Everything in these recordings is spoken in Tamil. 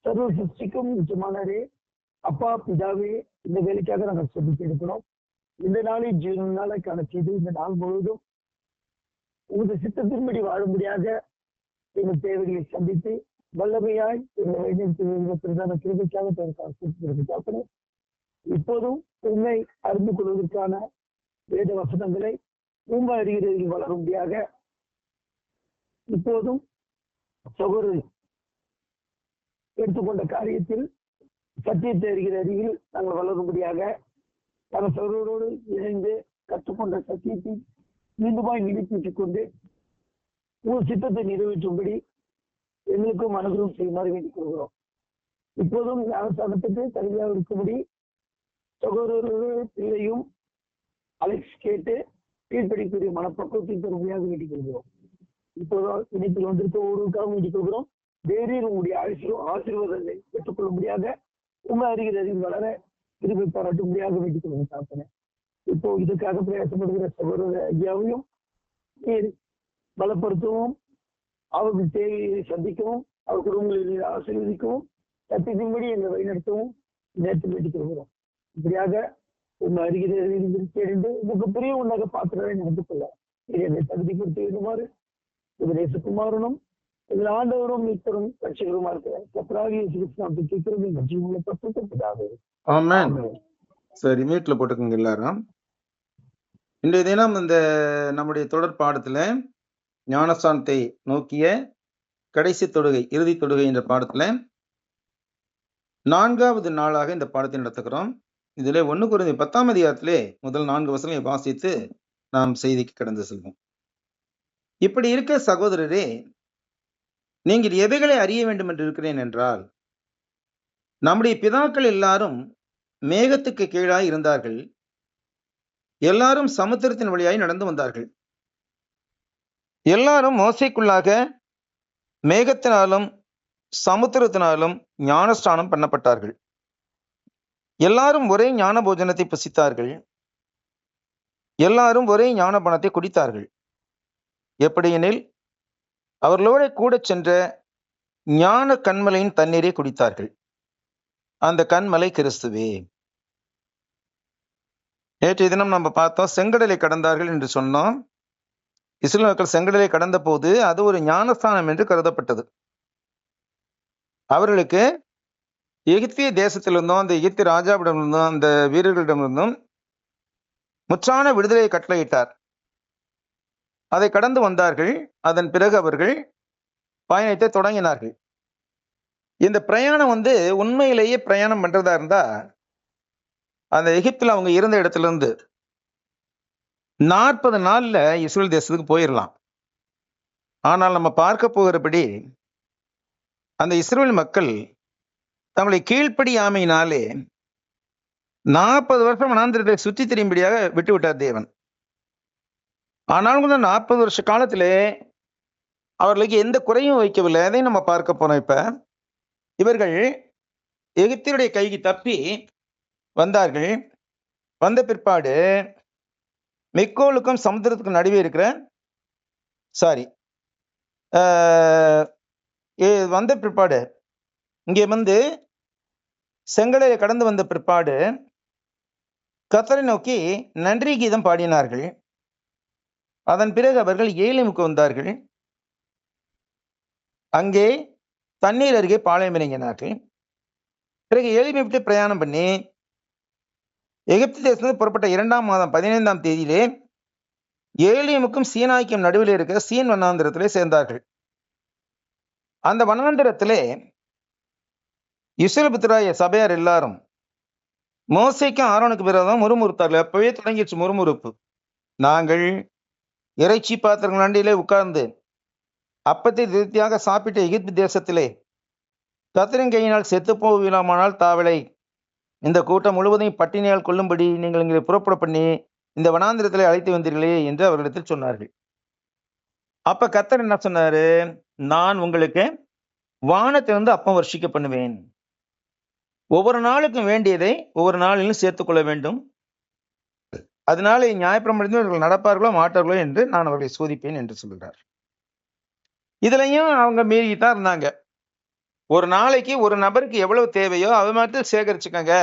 சர்வ சிருஷ்டிக்கும் நிச்சயமானவரே, அப்பா பிதாவே, இந்த வேலைக்காக நாங்கள் சொல்லிட்டு இருக்கிறோம். இந்த நாளை ஜீவன நாளை காண செய்து இந்த நாள் முழுவதும் உமது சித்தத்தின்படி வாழும்படியாக எங்கள் தேவைகளை சந்தித்து வல்லமையாய் எங்களை வழிநடத்தி பிரதான கிருபைக்காக காப்பனே. இப்போதும் உண்மை அறிந்து கொள்வதற்கான வேத வசனங்களை உண்மை அறிகிறதில் வளரும்படியாக இப்போதும் சகோதரர் எடுத்துக்கொண்ட காரியத்தில் சத்தியத்தை அறிகிற அறிவில் நாங்கள் வளரும்படியாக நாங்கள் சகோதரோடு இணைந்து கற்றுக்கொண்ட சத்தியத்தை மீண்டுமாய் நிரூபித்துக் கொண்டு உங்கள் சித்தத்தை நிறைவேற்றும்படி எங்களுக்கும் அனுகிரகம் செய்யுமாறு வேண்டிக் கொள்கிறோம். இப்போதும் ஞானஸ்தானத்துக்கு தகுதியாக இருக்கும்படி சகோதரர்கள் பிள்ளையும் அலெக்ஸ் கேட்டு கீழ்ப்படிக்கூடிய மனப்பக்குவத்தை தருமையாக வேண்டிக் கொள்கிறோம். இப்போதும் இணைப்பில் வந்திருக்க ஒருவருக்காக வேண்டிக் கொள்கிறோம். வேறில் உங்களுடைய ஆசீர்வாதங்களை பெற்றுக்கொள்ளும்படியாக உண்மை அறிகிற அறிவு வளர திரும்பி பாராட்டும்படியாக வேண்டிக் கொள்கிறோம் தாப்பனே. இப்போ இதுக்காக பிரயாசப்படுகிற சகோதர ஐயாவையும் பலப்படுத்தவும், அவர்கள் தேவையை சந்திக்கவும், அவர் குடும்பங்களில் ஆசீர்வதிக்கவும், சத்தியத்தின்படி எங்களை வழிநடத்தவும் நேரத்தில் வேண்டிக் கொள்கிறோம். இப்படியாக உண்மை அறிகிற தெரிந்து மிகப்பெரிய உண்டாக பாத்திரரை நடந்து கொள்ள என்னை தகுதிப்படுத்தி வேண்டுமாறு இது நேசகுமாரனும் இதில் ஆண்டவரும் மீட்பரும் ரட்சகருமா இருக்கிற கர்த்தராகிய இயேசு கிறிஸ்து கேட்கிறது எங்கள் ஜீவனுள்ள பரிசுத்த பிதாவே. ஆமென். சரி, மீட்ல போட்டுக்கோங்க எல்லாரும். இன்றைய தினம் இந்த நம்முடைய தொடர் பாடத்துல ஞானஸ்தானத்தை நோக்கிய கடைசி தொடுகை, இறுதி தொடுகை என்ற பாடத்துல 4வது நாளாக இந்த பாடத்தை நடத்துகிறோம். இதுல 1 கொரிந்தியர் 10ஆம் அதிகாரத்திலே முதல் 4 வசனங்களை வாசித்து நாம் செய்திக்கு கடந்து செல்வோம். இப்படி இருக்க சகோதரரே, நீங்கள் எவைகளை அறிய வேண்டும் என்று இருக்கிறேன் என்றால், நம்முடைய பிதாக்கள் எல்லாரும் மேகத்துக்கு கீழாய் இருந்தார்கள், எல்லாரும் சமுத்திரத்தின் வழியாய் நடந்து வந்தார்கள், எல்லாரும் மோசைக்குள்ளாக மேகத்தினாலும் சமுத்திரத்தினாலும் ஞானஸ்நானம் பண்ணப்பட்டார்கள், எல்லாரும் ஒரே ஞான போஜனத்தை புசித்தார்கள், எல்லாரும் ஒரே ஞானபானத்தை குடித்தார்கள். எப்படியெனில் அவர்களோட கூட சென்ற ஞான கண்மலையின் தண்ணீரை குடித்தார்கள். அந்த கண்மலை கிறிஸ்துவே. நேற்றைய தினம் நம்ம பார்த்தோம், செங்கடலை கடந்தார்கள் என்று சொன்னோம். இஸ்ரவேல் மக்கள் செங்கடலை கடந்த போது அது ஒரு ஞானஸ்தானம் என்று கருதப்பட்டது. அவர்களுக்கு எகிப்திய தேசத்திலிருந்தும் அந்த எகிப்திய ராஜாவிடமிருந்தும் அந்த வீரர்களிடமிருந்தும் முற்றான விடுதலையை கட்டளையிட்டார். அதை கடந்து வந்தார்கள். அதன் பிறகு அவர்கள் பயணத்தை தொடங்கினார்கள். இந்த பிரயாணம் உண்மையிலேயே பிரயாணம் பண்றதா இருந்தா அந்த எகிப்தில் அவங்க இருந்த இடத்துல இருந்து 40 நாள்ல இஸ்ரேல் தேசத்துக்கு போயிடலாம். ஆனால் நம்ம பார்க்க போகிறபடி அந்த இஸ்ரேல் மக்கள் தங்களை கீழ்ப்படியாமையினாலே 40 வருஷம் வனாந்திரத்தை சுற்றி திரியும்படியாக விட்டு விட்டார் தேவன். ஆனாலும் கூட 40 வருஷ காலத்திலே அவர்களுக்கு எந்த குறையும் வைக்கவில்லை. அதை நம்ம பார்க்க போனோம். இப்ப இவர்கள் எகிப்தியருடைய கைக்கு தப்பி வந்தார்கள். வந்த பிற்பாடு மெக்கோலுக்கும் சமுத்திரத்துக்கும் நடுவே இருக்கிற வந்த பிற்பாடு இங்கே செங்கடலை கடந்து வந்த பிற்பாடு கர்த்தரை நோக்கி நன்றி கீதம் பாடினார்கள். அதன் பிறகு அவர்கள் ஏலிமுக்கு வந்தார்கள். அங்கே தண்ணீர் அருகே பாளையம் இறங்கினார்கள். பிறகு ஏலிமை விட்டு பிரயாணம் பண்ணி எகிப்து தேசத்தில் புறப்பட்ட 2ஆம் மாதம் 15ஆம் தேதியிலே ஏலியமுக்கும் சீனாய்க்கும் நடுவில் இருக்கிற சீன் வனாந்திரத்திலே சேர்ந்தார்கள். அந்த வனாந்திரத்திலே இஸ்ரவேல் புத்திராய சபையார் எல்லாரும் மோசேக்கும் ஆரோனுக்கு விரோதம் முறுமுறுத்தார்கள். அப்பவே தொடங்கிடுச்சு முறுமுறுப்பு. நாங்கள் இறைச்சி பாத்திரங்கள் அண்டியிலே உட்கார்ந்து அப்பத்தை திருப்தியாக சாப்பிட்ட எகிப்து தேசத்திலே கர்த்தரின் கையினால் செத்து போகலாமானால் தாவலை இந்த கூட்டம் முழுவதையும் பட்டினியால் கொள்ளும்படி நீங்கள் இங்கே புறப்பட பண்ணி இந்த வனாந்திரத்திலே அழைத்து வந்தீர்களே என்று அவர்களிடத்தில் சொன்னார்கள். அப்ப கர்த்தர் என்ன சொன்னாரு? நான் உங்களுக்கு வானத்திலிருந்து அப்பம் வர்ஷிக்க பண்ணுவேன். ஒவ்வொரு நாளுக்கும் வேண்டியதை ஒவ்வொரு நாளிலும் சேர்த்துக்கொள்ள வேண்டும். அதனால நியாயப்பிரமாணத்தில் இவர்கள் நடப்பார்களோ மாட்டார்களோ என்று நான் அவர்களை சோதிப்பேன் என்று சொல்கிறார். இதுலயும் அவங்க மீறித்தான் இருந்தாங்க. ஒரு நாளைக்கு ஒரு நபருக்கு எவ்வளவு தேவையோ அது மட்டும் சேகரிச்சுக்கங்க.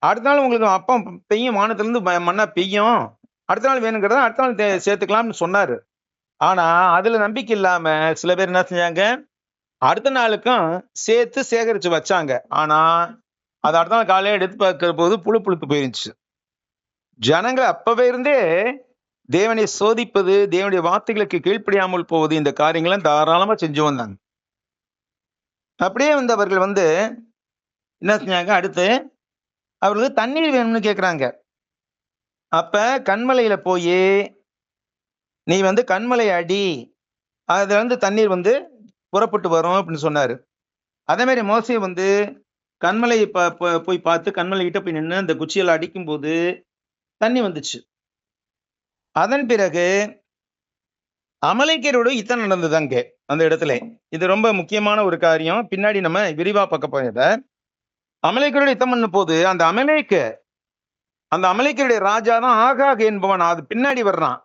அடுத்த நாள் உங்களுக்கு அப்பம் பெய்யும், வானத்துல இருந்து மண்ணா பெய்யும். அடுத்த நாள் வேணுங்கிறத அடுத்த நாள் சேர்த்துக்கலாம்னு சொன்னாரு. ஆனா அதுல நம்பிக்கை இல்லாம சில பேர் என்ன செஞ்சாங்க, அடுத்த நாளுக்கும் சேர்த்து சேகரிச்சு வச்சாங்க. ஆனா அது அடுத்த நாள் காலையில எடுத்து பார்க்கிற போது புழு புழுத்து போயிருந்துச்சு. ஜனங்கள் அப்பவே இருந்தே தேவனை சோதிப்பது, தேவனுடைய வார்த்தைகளுக்கு கீழ்ப்படியாமல் போவது, இந்த காரியங்களை தாராளமா செஞ்சு வந்தாங்க. அப்படியே வந்து அவர்கள் வந்து என்ன செஞ்சாங்க, அடுத்து அவர்களுக்கு தண்ணீர் வேணும்னு கேட்கிறாங்க. அப்ப கண்மலையில போய் நீ வந்து கண்மலை அடி, அதுல இருந்து தண்ணீர் வந்து புறப்பட்டு வரும் அப்படின்னு சொன்னாரு. அதே மாதிரி மோசே வந்து கண்மலையை போய் பார்த்து கண்மலை கிட்ட போய் நின்று அந்த குச்சியில அடிக்கும் போது தண்ணி வந்துச்சு. அதன் பிறகு அமலேக்கியரோட யுத்தம் நடந்தது அங்கே அந்த இடத்துல. இது ரொம்ப முக்கியமான ஒரு காரியம். பின்னாடி நம்ம விரிவா பார்க்க போறத. அமலேக்கியரோட யுத்தம் பண்ணும் போது அந்த அமலேக்கியருடைய ராஜா தான் ஆகாக் என்பவன். அது பின்னாடி வர்றான்.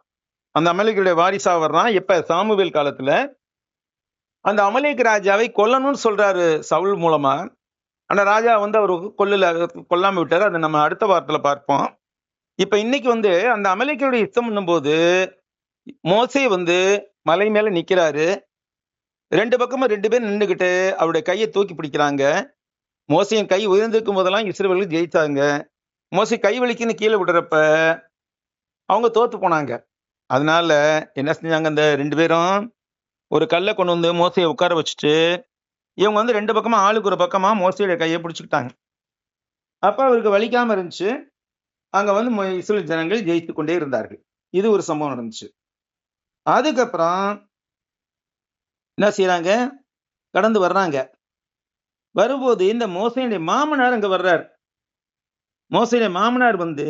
அந்த அமலேக்கியருடைய வாரிசா வர்றான். எப்ப சாமுவேல் காலத்துல அந்த அமலேக் ராஜாவை கொல்லணும்னு சொல்றாரு சவுல் மூலமா. அந்த ராஜா வந்து அவரு கொல்லாம விட்டாரு. அதை நம்ம அடுத்த வாரத்துல பார்ப்போம். இப்ப இன்னைக்கு வந்து அந்த அமலேக்கியருடைய யுத்தம் பண்ணும்போது மோசே வந்து மலை மேல நிக்கிறாரு. ரெண்டு பக்கமும் 2 பேர் நின்றுகிட்டு அவருடைய கையை தூக்கி பிடிக்கிறாங்க. மோசையின் கை உயர்ந்திருக்கும் போதெல்லாம் இஸ்ரவேல் ஜெயிச்சாங்க. மோசே கை வலிக்குன்னு கீழே விடுறப்ப அவங்க தோத்து போனாங்க. அதனால என்ன செஞ்சாங்க, அந்த 2 பேரும் ஒரு கல்லை கொண்டு வந்து மோசையை உட்கார வச்சுட்டு இவங்க வந்து 2 பக்கமா ஆளுக்கு ஒரு பக்கமா மோசையுடைய கையை பிடிச்சுக்கிட்டாங்க. அப்ப அவருக்கு வலிக்காம இருந்துச்சு. அங்க வந்து இஸ்ரவேல் ஜனங்கள் ஜெயித்து கொண்டே இருந்தார்கள். இது ஒரு சம்பவம் நடந்துச்சு. அதுக்கப்புறம் என்ன செய்யறாங்க, கடந்து வர்றாங்க. வரும்போது இந்த மோசையுடைய மாமனார் அங்க வர்றார். மோசையுடைய மாமனார் வந்து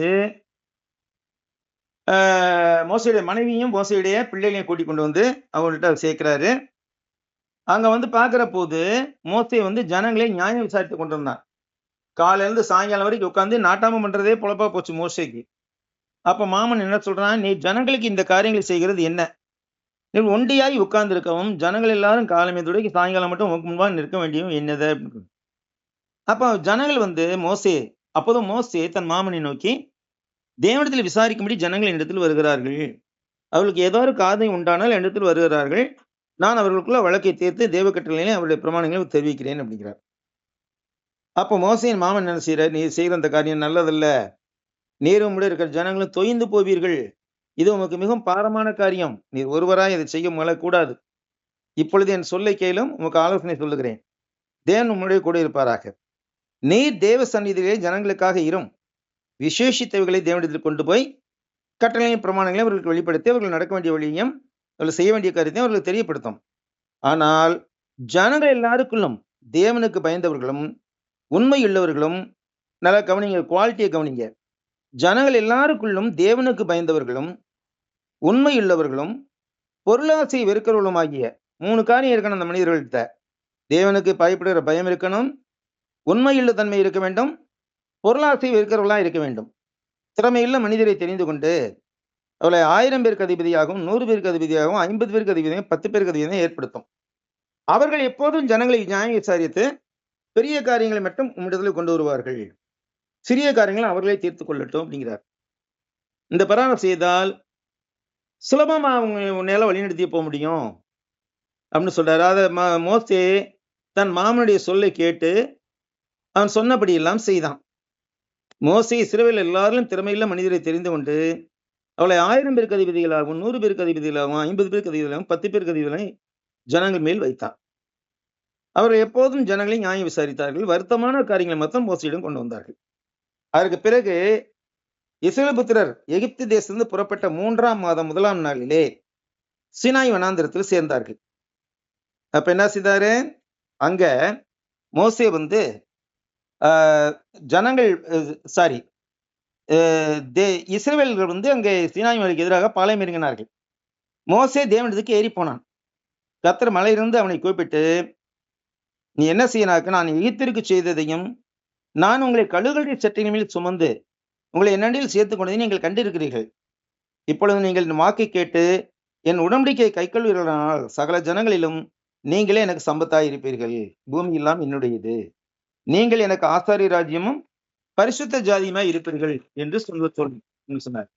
மோசையுடைய மனைவியும் மோசையுடைய பிள்ளைகளையும் கூட்டிக் கொண்டு வந்து அவங்கள்ட்ட சேர்க்கிறாரு. அங்க வந்து பாக்குற போது மோசை வந்து ஜனங்களை நியாயம் விசாரித்து கொண்டிருந்தான். காலையில இருந்து சாயங்காலம் வரைக்கும் உட்காந்து நாட்டாமம் பண்றதே பொழப்பா போச்சு மோசைக்கு. அப்ப மாமன் என்ன சொல்றான், நீ ஜனங்களுக்கு இந்த காரியங்களை செய்கிறது என்ன? நீ ஒண்டியாய் உட்கார்ந்து இருக்கவும் ஜனங்கள் எல்லாரும் காலமே துடைக்கு சாயங்காலம் மட்டும் உனக்கு முன்பாக நிற்க வேண்டியும் என்னது? அப்ப ஜனங்கள் வந்து அப்போதும் மோசே தன் மாமனை நோக்கி, தேவனிடத்தில் விசாரிக்கும்படி ஜனங்கள் என்னிடத்தில் வருகிறார்கள். அவர்களுக்கு ஏதாவது காரியம் உண்டானால் என்னிடத்தில் வருகிறார்கள். நான் அவர்களுக்குள்ள வழக்கை தீர்த்து தேவ கட்டளையிலே அவருடைய பிரமாணங்களை தெரிவிக்கிறேன் அப்படிங்கிறார். அப்போ மோசையின் மாமன் என்ன செய்யறார், நீ செய்கிற அந்த காரியம் நல்லதல்ல. நீரும் உடைய இருக்கிற ஜனங்களும் தொய்ந்து போவீர்கள். இது உமக்கு மிகவும் பாரமான காரியம். நீர் ஒருவராய் இதை செய்ய முயலக்கூடாது. இப்பொழுது என் சொல்லை கேளும், உமக்கு ஆலோசனை சொல்லுகிறேன். தேவன் உம்முடைய கூட இருப்பாராக. நீர் தேவ சந்நிதியிலே ஜனங்களுக்காக இரும். விசேஷித்தவைகளை தேவனிடத்தில் கொண்டு போய் கட்டளையும் பிரமாணங்களையும் அவர்களுக்கு வெளிப்படுத்தி அவர்கள் நடக்க வேண்டிய வழியையும் அவர்கள் செய்ய வேண்டிய காரியத்தையும் அவர்களுக்கு தெரியப்படுத்தும். ஆனால் ஜனங்கள் எல்லாருக்குள்ளும் தேவனுக்கு பயந்தவர்களும் உண்மையுள்ளவர்களும், நல்லா கவனிங்க, குவாலிட்டியை கவனிங்க. ஜனங்கள் எல்லாருக்குள்ளும் தேவனுக்கு பயந்தவர்களும் உண்மையுள்ளவர்களும் பொருளாசை வெறுக்கிறவர்களும் ஆகிய 3 காரியம் இருக்கணும் அந்த மனிதர்கள்ட்ட. தேவனுக்கு பயப்படுகிற பயம் இருக்கணும், உண்மையுள்ள தன்மை இருக்க வேண்டும், பொருளாசை வெறுக்கிறவர்களா இருக்க வேண்டும். திறமையுள்ள மனிதரை தெரிந்து கொண்டு அவளை 1000 பேருக்கு அதிபதியாகவும் 100 பேருக்கு அதிபதியாகவும் 50 பேருக்கு அதிபதியாகவும் 10 பேருக்கு அதிபதியும் ஏற்படுத்தும். அவர்கள் எப்போதும் ஜனங்களை நியாயம் விசாரித்து பெரிய காரியங்களை மட்டும் உம்மிடத்தில் கொண்டு வருவார்கள். சிறிய காரியங்களை அவர்களே தீர்த்து கொள்ளட்டும் அப்படிங்கிறார். இந்த பிரகாரம் செய்தால் சுலபமா அவங்க உன்னையெல்லாம் வழிநடத்தி போக முடியும் அப்படின்னு சொல்றாரு. அதை மோசே தன் மாமனுடைய சொல்லை கேட்டு அவன் சொன்னபடி எல்லாம் செய்தான். மோசே இஸ்ரவேல் எல்லாரும் திறமையுள்ள மனிதரை தெரிந்து கொண்டு அவளை 1000 பேருக்கு அதிபதிகளாகவும் 100 பேருக்கு அதிபதிகளாகவும் 50 பேருக்கு அதிபதிகளாகவும் 10 பேருக்கு அதிபதிகளாகவும் ஜனங்கள் மேல் வைத்தான். அவர்கள் எப்போதும் ஜனங்களை நியாயம் விசாரித்தார்கள். வருத்தமான காரியங்களை மட்டும் மோசையிடம் கொண்டு வந்தார்கள். அதற்கு பிறகு இஸ்ரவேல் புத்திரர் எகிப்து தேசத்திலிருந்து புறப்பட்ட 3ஆம் மாதம் 1ஆம் நாளிலே சீனாய் வனாந்திரத்தில் சேர்ந்தார்கள். அப்ப என்ன செய்தாரு, அங்க மோசே வந்து ஜனங்கள் இஸ்ரவேலர்கள் வந்து அங்கே சீனாய் மலைக்கு எதிராக பாளையம் இறங்கினார்கள். மோசே தேவனிடத்துக்கு ஏறி போனான். கர்த்தர் மலையிலிருந்து அவனை கூப்பிட்டு, நீ என்ன செய்யனாக்க, நான் எகிப்திற்கு செய்ததையும் நான் உங்களை கழுகுடைய சட்டையின் மேல் சுமந்து உங்களை என்னண்டில் சேர்த்துக் கொண்டதை நீங்கள் கண்டிருக்கிறீர்கள். இப்பொழுது நீங்கள் என் வாக்கை கேட்டு என் உடன்படிக்கையை கைக்கொள்வீர்களானால் சகல ஜனங்களிலும் நீங்களே எனக்கு சம்பத்தாய் இருப்பீர்கள். பூமி எல்லாம் என்னுடையது. நீங்கள் எனக்கு ஆசாரிய ராஜ்யமும் பரிசுத்த ஜாதியுமாய் இருப்பீர்கள் என்று சொன்னார்.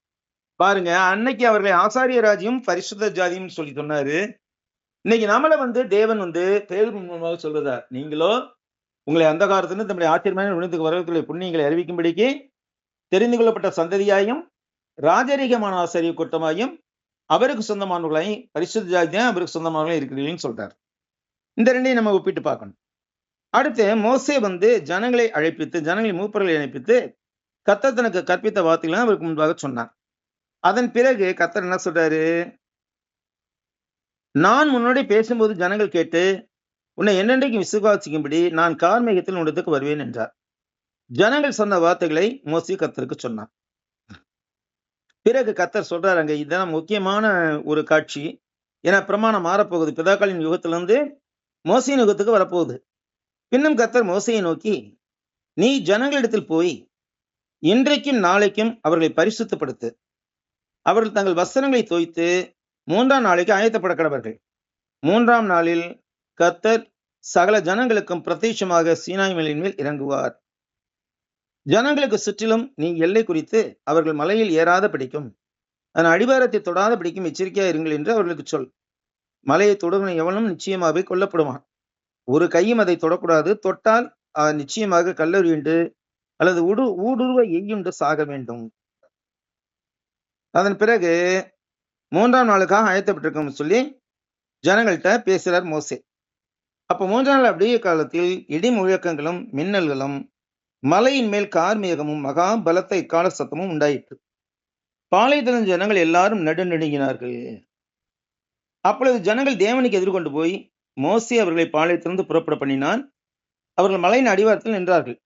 பாருங்க, அன்னைக்கு அவர்களை ஆசாரிய ராஜ்யம் பரிசுத்த ஜாதியும் சொல்லி சொன்னாரு. இன்னைக்கு நம்மள தேவன் பேர் மூலமாக சொல்றதார், நீங்களோ உங்களை அந்த காலத்துல தம்முடைய ஆச்சரியமான விண்ணத்துக்கு வரவுகளை புண்ணியங்களை அறிவிக்கும்படிக்கு தெரிந்து கொள்ளப்பட்ட சந்ததியாயும் ராஜரீகமான ஆசாரிய கூட்டமாயும் அவருக்கு சொந்தமானவர்களையும் பரிசுத்த ஜாதியும் அவருக்கு சொந்தமானவர்களையும் இருக்கிறீங்கன்னு சொல்றார். இந்த ரெண்டையும் நம்ம ஒப்பிட்டு பார்க்கணும். அடுத்து மோசே ஜனங்களை அழைப்பித்து, ஜனங்களை மூப்பர்களை அழைப்பித்து கர்த்தர் தனக்கு கற்பித்த வார்த்தைகளை அவருக்கு முன்பாக சொன்னார். அதன் பிறகு கர்த்தர் என்ன சொல்றாரு, நான் முன்னாடி பேசும்போது ஜனங்கள் கேட்டு உன்னை என்னென்றைக்கு விசுவாசிக்கும்படி நான் கார்மேகத்தில் உன்னிடத்துக்கு வருவேன் என்றார். ஜனங்கள் சொன்ன வார்த்தைகளை மோசே கர்த்தருக்கு சொன்னார். பிறகு கர்த்தர் சொல்றாரு, அங்க இதுதான் முக்கியமான ஒரு காட்சி. ஏன்னா பிரமாணம் மாறப்போகுது. பிதாக்களின் யுகத்திலிருந்து மோசையின் யுகத்துக்கு வரப்போகுது. பின்னும் கர்த்தர் மோசையை நோக்கி, நீ ஜனங்களிடத்தில் போய் இன்றைக்கும் நாளைக்கும் அவர்களை பரிசுத்தப்படுத்து. அவர்கள் தங்கள் வஸ்திரங்களை தோய்த்து 3ஆம் நாளைக்கு ஆயத்தப்பட கடவர்கள். 3ஆம் நாளில் கர்த்தர் சகல ஜனங்களுக்கும் பிரத்யட்சமாக சீனாய் மலையின் மேல் இறங்குவார். ஜனங்களுக்கு சுற்றிலும் நீ எல்லை குறித்து அவர்கள் மலையில் ஏறாத பிடிக்கும், அதன் அடிவாரத்தை தொடாத பிடிக்கும் எச்சரிக்கையா இருங்கள் என்று அவர்களுக்கு சொல். மலையை தொடுகிற எவனும் நிச்சயமாகவே கொல்லப்படுவான். ஒரு கையும் அதை தொடக்கூடாது. தொட்டால் நிச்சயமாக கல்லறியுண்டு அல்லது ஊடுருவ எய்யுண்டு சாக வேண்டும். அதன் பிறகு 3ஆம் நாளுக்காக ஆயத்தப்பட்டிருக்கோம் சொல்லி ஜனங்கள்கிட்ட பேசுறார் மோசே. அப்ப 3ஆம் நாள் அப்படியே காலத்தில் இடி முழக்கங்களும் மின்னல்களும் மலையின் மேல் கார்மேகமும் மகா பலத்த இக்கால சத்தமும் உண்டாயிற்று. பாளையத்திலிருந்த ஜனங்கள் எல்லாரும் நடுநடுங்கினார்கள். அப்பொழுது ஜனங்கள் தேவனுக்கு எதிர்கொண்டு போய் மோசே அவர்களை பாளையத்திலிருந்து புறப்பட பண்ணினான். அவர்கள் மலையின் அடிவாரத்தில் நின்றார்கள்.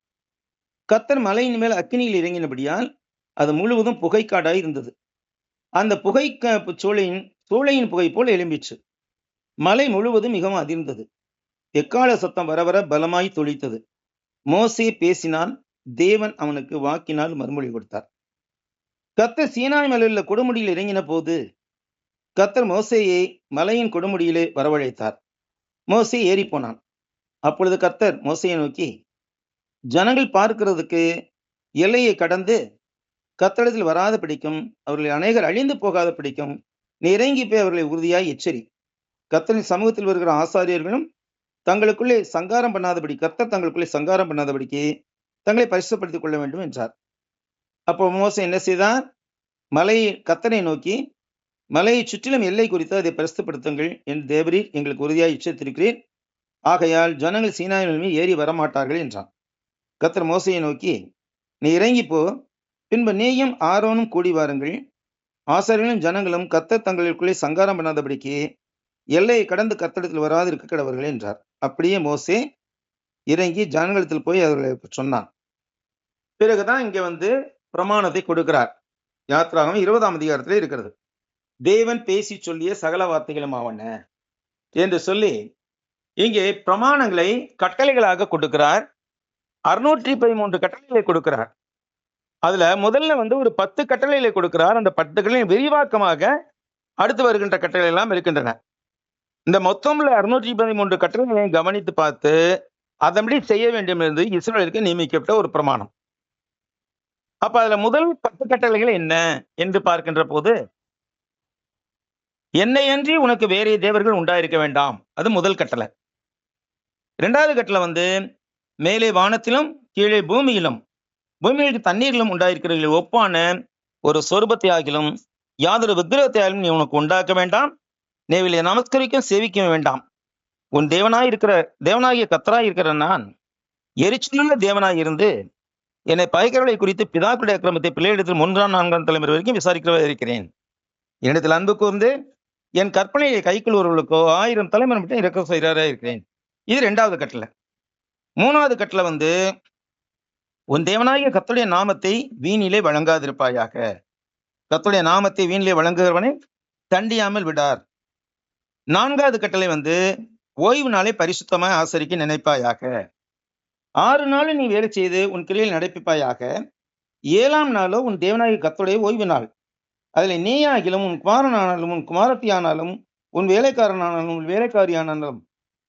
கர்த்தர் மலையின் மேல் அக்கினியில் இறங்கினபடியால் அது முழுவதும் புகைக்காடாய் இருந்தது. அந்த புகை சூளையின் புகை போல் எழும்பிற்று. மலை முழுவதும் மிகவும் அதிர்ந்தது. எக்கால சத்தம் வர வர பலமாய் தொழித்தது. மோசே பேசினான். தேவன் அவனுக்கு வாக்கினால் மறுமொழி கொடுத்தார். கர்த்தர் சீனாய் மலையில் கொடுமுடியில் இறங்கின போது கர்த்தர் மோசேயை மலையின் கொடுமுடியிலே வரவழைத்தார். மோசே ஏறி போனான். அப்பொழுது கர்த்தர் மோசேயை நோக்கி, ஜனங்கள் பார்க்கிறதுக்கு எல்லையை கடந்து கர்த்தரிடத்தில் வராத பிடிக்கும், அவர்களை அநேகர் அழிந்து போகாத பிடிக்கும் நீ இறங்கி போய் அவர்களை உறுதியாய் எச்சரி. கர்த்தரின் சமூகத்தில் வருகிற ஆசாரியர்களும் தங்களுக்குள்ளே சங்காரம் பண்ணாதபடி, கர்த்தர் தங்களுக்குள்ளே சங்காரம் பண்ணாதபடிக்கு தங்களை பரிசுத்தப்படுத்திக் கொள்ள வேண்டும் என்றார். அப்போ மோசே என்ன செய்தார்? கர்த்தரை நோக்கி, மலையை சுற்றிலும் எல்லை குறித்து அதை பரிசுத்தப்படுத்துங்கள் என்று தேவரீர் எங்களுக்கு உறுதியாய் எச்சரித்திருக்கிறீர். ஆகையால் ஜனங்கள் சீனாய் மலையில் ஏறி வரமாட்டார்கள் என்றான். கர்த்தர் மோசையை நோக்கி, நீ இறங்கி போ, பின்பு நீயும் ஆரோனும் கூடி வாருங்கள். ஆசாரியர்களும் ஜனங்களும் கர்த்தர் தங்களுக்குள்ளே சங்காரம் பண்ணாதபடிக்கு எல்லையை கடந்து கர்த்தரிடத்தில் வராது இருக்க கடவர்கள் என்றார். அப்படியே மோசே இறங்கி ஜனங்களிடத்தில் போய் அவர்களை சொன்னான். பிறகுதான் இங்க பிரமாணத்தை கொடுக்கிறார். யாத்ராகமம் 20ஆம் அதிகாரத்தில் இருக்கிறது. தேவன் பேசி சொல்லிய சகல வார்த்தைகளும் ஆவன என்று சொல்லி இங்கே பிரமாணங்களை கட்டளைகளாக கொடுக்கிறார். 613 கட்டளைகளை கொடுக்கிறார். அதுல முதல்ல ஒரு 10 கட்டளைகளை கொடுக்கிறார். அந்த 10 கட்டளை விரிவாக்கமாக அடுத்து வருகின்ற கட்டளை எல்லாம் இருக்கின்றன. இந்த மொத்தம்ல 613 கட்டளைகளை கவனித்து பார்த்து அதன்படி செய்ய வேண்டும் என்று இஸ்ரவேலுக்கு நியமிக்கப்பட்ட ஒரு பிரமாணம். அப்ப அதுல முதல் 10 கட்டளைகள் என்ன என்று பார்க்கின்ற போது, என்னையன்றி உனக்கு வேறே தேவர்கள் உண்டாயிருக்க வேண்டாம், அது முதல் கட்டளை. 2வது கட்டளை மேலே வானத்திலும் கீழே பூமியிலுக்கு தண்ணீரிலும் உண்டாயிருக்கிறவர்களை ஒப்பான ஒரு சொரூபத்தை ஆகிலும் யாதொரு விக்கிரகத்தை ஆகிலும் நீ உனக்கு உண்டாக்க வேண்டாம். நீவிலே நமஸ்கரிக்கும் சேவிக்க வேண்டாம். உன் தேவனாகிய கர்த்தராய் இருக்கிற நான் எரிச்சலுள்ள தேவனாய் இருந்து என்னை பயக்கிறவர்களை குறித்து பிதாக்களுடைய அக்கிரமத்தை பிள்ளையிடத்தில் 3ஆம் 4ஆம் தலைமுறை வரைக்கும் விசாரிக்கிறவா இருக்கிறேன். என்னிடத்தில் அன்பு கூர்ந்து என் கற்பனையை கைக்கொள்வர்களுக்கோ 1000 தலைமுறை மட்டும் இறக்க செய்கிறாரா இருக்கிறேன். இது 2வது கட்டளை. 3வது கட்டளை உன் தேவனாகிய கர்த்தருடைய நாமத்தை வீணிலே வழங்காதிருப்பாயாக. கர்த்தருடைய நாமத்தை வீணிலே வழங்குகிறவனை தண்டியாமல் விடார். 4வது கட்டளை ஓய்வு நாளை பரிசுத்தமாய் ஆசரிக்க நினைப்பாயாக. 6 நாள் நீ வேலை செய்து உன் கிரியில் நடப்பிப்பாயாக. 7ஆம் நாளோ உன் தேவனாகிய கர்த்தருடைய ஓய்வு நாள். அதில் நீயாகிலும் உன் குமாரனானாலும் உன் குமாரத்தியானாலும் உன் வேலைக்காரனானாலும் உன் வேலைக்காரியானாலும்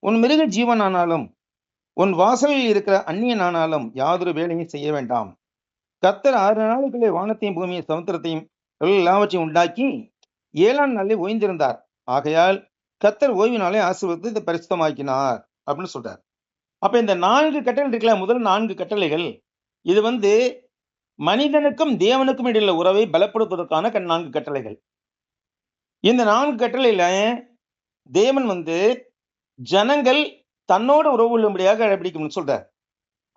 உன் மிருக ஜீவனானாலும் உன் வாசலில் இருக்கிற அந்நியனானாலும் யாதொரு வேலையும் செய்ய வேண்டாம். கர்த்தர் 6 நாளுக்குள்ளே வானத்தையும் பூமியும் சமுத்திரத்தையும் எல்லாவற்றையும் உண்டாக்கி 7ஆம் நாளில் ஓய்ந்திருந்தார். ஆகையால் கர்த்தர் ஓய்வு நாளை ஆசீர்வதித்து இதை பரிசுத்தமாக்கினார் அப்படின்னு சொல்றார். அப்ப இந்த 4 கட்டளை இருக்குல்ல, முதல் 4 கட்டளைகள் இது மனிதனுக்கும் தேவனுக்கும் இடையில உறவை பலப்படுத்துவதற்கான 4 கட்டளைகள். இந்த 4 கட்டளையில தேவன் ஜனங்கள் தன்னோடு உறவு கொள்ளும்படியாக கடைபிடிக்கணும்னு சொல்றார்.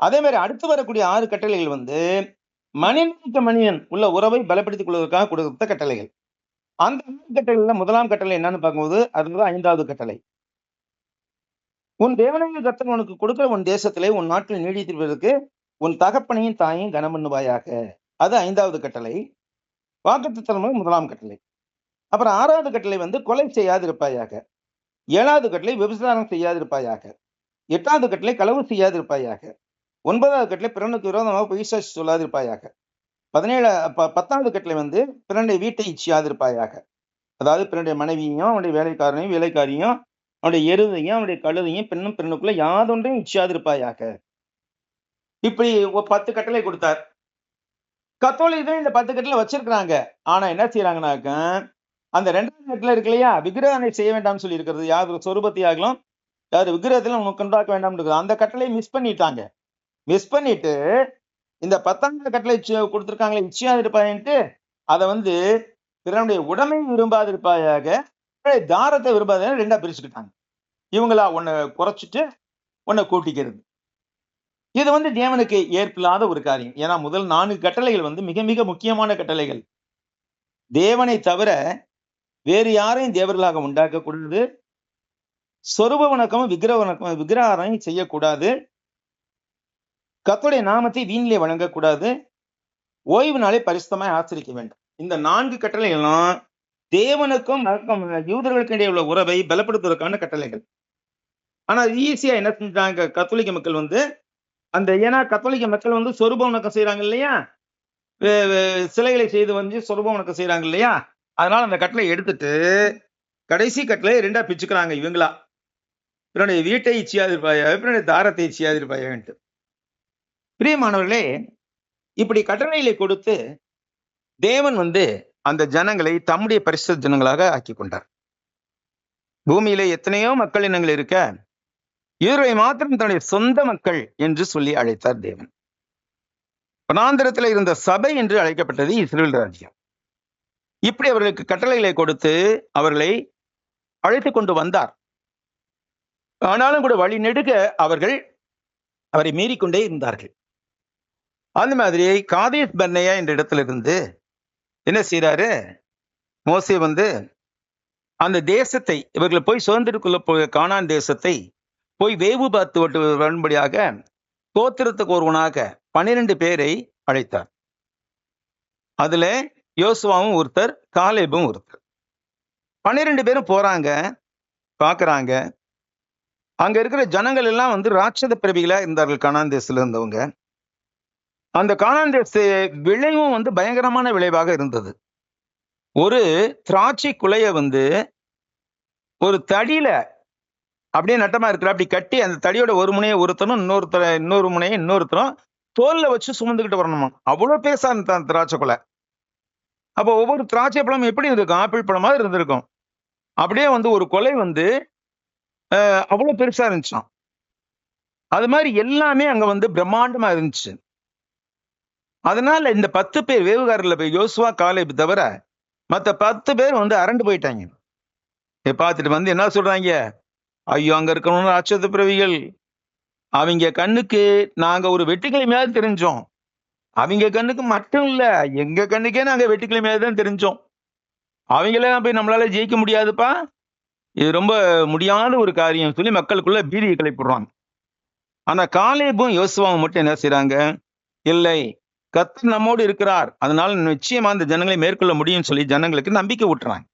அதே மாதிரி அடுத்து வரக்கூடிய 6 கட்டளைகள் மனிதனுக்கு மனிதன் உள்ள உறவை பலப்படுத்திக் கொள்வதற்காக கொடுத்த கட்டளைகள். அந்த 4 கட்டளையில முதலாம் கட்டளை என்னன்னு பார்க்கும்போது அதுதான் 5வது கட்டளை. உன் தேவனாகிய கர்த்தர் உனக்கு கொடுக்கிற உன் தேசத்திலே உன் நாட்டில் நீடித்திருப்பதற்கு உன் தகப்பனையும் தாயையும் கனம் பண்ணுவாயாக. அது 5வது கட்டளை. வாக்குத்தத்தம் முதலாம் கட்டளை. அப்புறம் 6வது கட்டளை கொலை செய்யாதிருப்பாயாக. 7வது கட்டளை விபசாரம் செய்யாதிருப்பாயாக. 8வது கட்டளை களவு செய்யாதிருப்பாயாக. 9வது கட்டளை பிறனுக்கு விரோதமாக பொய் சாட்சி சொல்லாதிருப்பாயாக. 10வது கட்டளை பிறனுடைய வீட்டை இச்சியாதிருப்பாயாக. அதாவது பிறனுடைய மனைவியையும் அவனுடைய வேலைக்காரனையும் வேலைக்காரியும் அவனுடைய எருதையும் அவனுடைய கழுதையும் பெண்ணும் பெண்ணுக்குள்ள யாதொன்றையும் இச்சியாதிருப்பாயாக. இப்படி 10 கட்டளை கொடுத்தார். கத்தோலிக்கர்கள் இந்த 10 கட்டளை வச்சிருக்கிறாங்க. ஆனா என்ன செய்யறாங்கன்னாக்க அந்த 2வது கட்டளை இருக்கு இல்லையா, விக்கிரகனை செய்ய வேண்டாம்னு சொல்லி இருக்கிறது, யார் சொரூபத்தையாகலாம் யார் விக்கிரகத்திலும் உனக்கு உண்டாக்க வேண்டாம் இருக்குது, அந்த கட்டளை மிஸ் பண்ணிட்டாங்க. மிஸ் பண்ணிட்டு இந்த 10வது கட்டளை கொடுத்துருக்காங்களே இச்சியாதிருப்பாயின்ட்டு அதை பிறனுடைய உடமை விரும்பாதிருப்பாயாக, தாரத்தை விரும்பாத 2ஆ பிரிச்சுக்கிட்டாங்க. இவங்களா ஒன்ன குறைச்சிட்டு ஒன்ன கூட்டிக்கிறது. இது தேவனுக்கு ஏற்பில்லாத ஒரு காரியம். ஏன்னா முதல் 4 கட்டளைகள் மிக மிக முக்கியமான கட்டளைகள். தேவனை தவிர வேறு யாரையும் தேவர்களாக உண்டாக்க கூடாது. சொரூப வணக்கமும் விக்கிரகம் செய்யக்கூடாது. கர்த்தருடைய நாமத்தை வீணிலே வழங்கக்கூடாது. ஓய்வு நாளை பரிசுத்தமாய் ஆசரிக்க வேண்டும். இந்த 4 கட்டளைகளும் தேவனுக்கும் யூதர்களுக்கு இடையே உள்ள உறவை பலப்படுத்துவதற்கான கட்டளைகள். ஆனா ஈஸியா என்ன செஞ்சாங்க கத்தோலிக்க மக்கள் ஏன்னா கத்தோலிக்க மக்கள் சொரூப வணக்கம் செய்யறாங்க இல்லையா, சிலைகளை செய்து சொரூப வணக்கம் செய்யறாங்க இல்லையா, அதனால அந்த கட்டளை எடுத்துட்டு கடைசி கட்டளை 2ஆ பிச்சுக்கிறாங்க. இவங்களா பிறனுடைய வீட்டை இச்சியாதிருப்பாயாக, பிறனுடைய தாரத்தை இச்சியாதிருப்பாயாக. பிரியமானவர்களே, இப்படி கட்டளைகளை கொடுத்து தேவன் அந்த ஜனங்களை தம்முடைய பரிசுத்த ஜனங்களாக ஆக்கி கொண்டார். பூமியிலே எத்தனையோ மக்கள் இனங்கள் இருக்க இவர்களை மாத்திரம் தன்னுடைய சொந்த மக்கள் என்று சொல்லி அழைத்தார் தேவன். வனாந்திரத்தில் இருந்த சபை என்று அழைக்கப்பட்டது இஸ்ரவேல் ராஜ்யம். இப்படி அவர்களுக்கு கட்டளைகளை கொடுத்து அவர்களை அழைத்து கொண்டு வந்தார். ஆனாலும் கூட வழி நெடுக அவரை மீறிக்கொண்டே இருந்தார்கள். அந்த மாதிரி காதேஸ் பர்னேயா என்ற இடத்துல இருந்து என்ன செய்யறாரு, மோசே அந்த தேசத்தை இவர்களை போய் சுதந்திரக்குள்ள போய் கானான் தேசத்தை போய் வேவு பார்த்து வரும்படியாக கோத்திரத்துக்கு ஒருவனாக 12 பேரை அழைத்தார். அதுல யோசுவாவும் ஒருத்தர், காலேபும் ஒருத்தர். 12 பேரும் போறாங்க, பாக்குறாங்க. அங்க இருக்கிற ஜனங்கள் எல்லாம் ராட்சத பிறவிகளா இருந்தார்கள். கானான் தேசத்துல இருந்தவங்க. அந்த கானான் தேச விளைவும் பயங்கரமான விளைவாக இருந்தது. ஒரு திராட்சை குலைய ஒரு தடியில அப்படியே நட்டமா இருக்கிற அப்படி கட்டி அந்த தடியோட ஒரு முனையை ஒருத்தரும் இன்னொரு முனையை இன்னொருத்தரும் தோல்ல வச்சு சுமந்துக்கிட்டு வரணுமா. அவ்வளவு பெருசா இருந்த திராட்சை குலை. அப்போ ஒவ்வொரு திராட்சை பழம் எப்படி இருக்கும், ஆப்பிள் பழமா இருந்திருக்கும். அப்படியே ஒரு கொலை அவ்வளவு பெருசா இருந்துச்சான். அது மாதிரி எல்லாமே அங்க பிரம்மாண்டமா இருந்துச்சு. அதனால இந்த 10 பேர் வேவுகாரில் போய் யோசுவா காலேப் தவிர மற்ற 10 பேர் அரண்டு போயிட்டாங்க. பார்த்துட்டு என்ன சொல்றாங்க, ஐயோ அங்க இருக்கணும் ராட்சத பிறவிகள், அவங்க கண்ணுக்கு நாங்க ஒரு வெட்டுக்கிழமையாவது தெரிஞ்சோம், அவங்க கண்ணுக்கு மட்டும் இல்ல எங்க கண்ணுக்கே நாங்க வெட்டுக்கிழமையாவது தான் தெரிஞ்சோம், அவங்களெல்லாம் போய் நம்மளால ஜெயிக்க முடியாதுப்பா, இது ரொம்ப முடியாத ஒரு காரியம் சொல்லி மக்களுக்குள்ள பீதியை கிளப்பிடுறாங்க. ஆனா காலேபும் யோசுவாவும் மட்டும் என்ன செய்யறாங்க, இல்லை கர்த்தர் நம்மோடு இருக்கிறார், அதனால நிச்சயமா அந்த ஜனங்களை மேற்கொள்ள முடியும்னு சொல்லி ஜனங்களுக்கு நம்பிக்கை ஊட்டுறாங்க.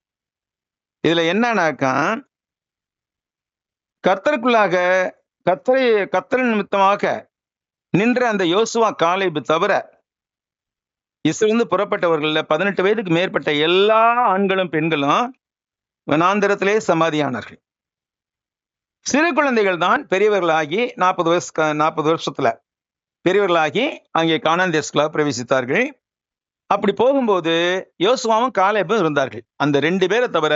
இதுல என்னன்னாக்கா கர்த்தருக்குள்ளாக கர்த்தர் நிமித்தமாக நின்ற அந்த யோசுவா காலேபு தவிர இஸ்ரவேலிருந்து புறப்பட்டவர்கள் 18 வயதுக்கு மேற்பட்ட எல்லா ஆண்களும் பெண்களும் வனாந்திரத்திலே சமாதியானார்கள். சிறு குழந்தைகள் தான் பெரியவர்களாகி 40 வருஷத்துல பெரியவர்களாகி அங்கே கானான் தேசத்துல பிரவேசித்தார்கள். அப்படி போகும்போது யோசுவாவும் காலேபும் இருந்தார்கள். அந்த 2 பேரை தவிர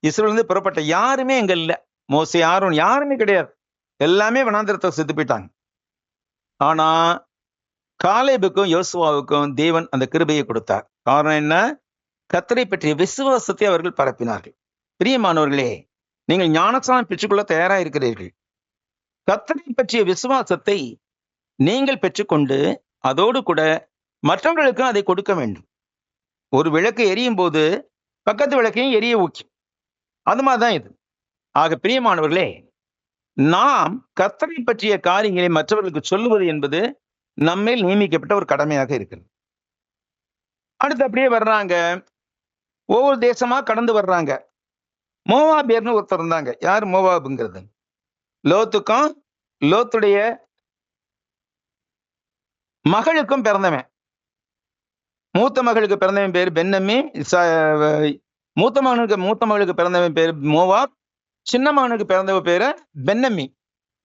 இஸ்ரவேலிருந்து புறப்பட்ட யாருமே எங்க இல்ல. மோசே, ஆரோன் யாருமே கிடையாது. எல்லாமே வனாந்திரத்தை செத்து போயிட்டாங்க. ஆனா காலேபுக்கும் யோசுவாவுக்கும் தேவன் அந்த கிருபையை கொடுத்தார். காரணம் என்ன? கர்த்தரை பற்றிய விசுவாசத்தை அவர்கள் பரப்பினார்கள். பிரியமானவர்களே, நீங்கள் ஞானஸ்நானம் பெற்றுக்கொள்ள தயாரா இருக்கிறீர்கள். கர்த்தரை பற்றிய விசுவாசத்தை நீங்கள் பெற்றுக்கொண்டு அதோடு கூட மற்றவர்களுக்கும் அதை கொடுக்க வேண்டும். ஒரு விளக்கு எரியும் போது பக்கத்து விளக்கையும் எரிய ஊக்கி, அது மாதிரிதான் இது. ஆக பிரியமானவர்களே, நாம் கர்த்தரை பற்றிய காரியங்களை மற்றவர்களுக்கு சொல்லுவது என்பது நம்மேல் நியமிக்கப்பட்ட ஒரு கடமையாக இருக்கிறது. அடுத்து அப்படியே வர்றாங்க, ஒவ்வொரு தேசமா கடந்து வர்றாங்க. மோவாபியர்னு ஒருத்தர் இருந்தாங்க. யார் மோவாபுங்கிறது? லோத்துக்கும் லோத்துடைய மகளுக்கும் பிறந்தவன். மூத்த மகளுக்கு பிறந்தவன் பேர் பென்னம்மி. மூத்த மகளுக்கு பிறந்தவன் பேர் மோவாப். சின்ன மகனுக்கு பிறந்தவ பேரு பென்னம்மி.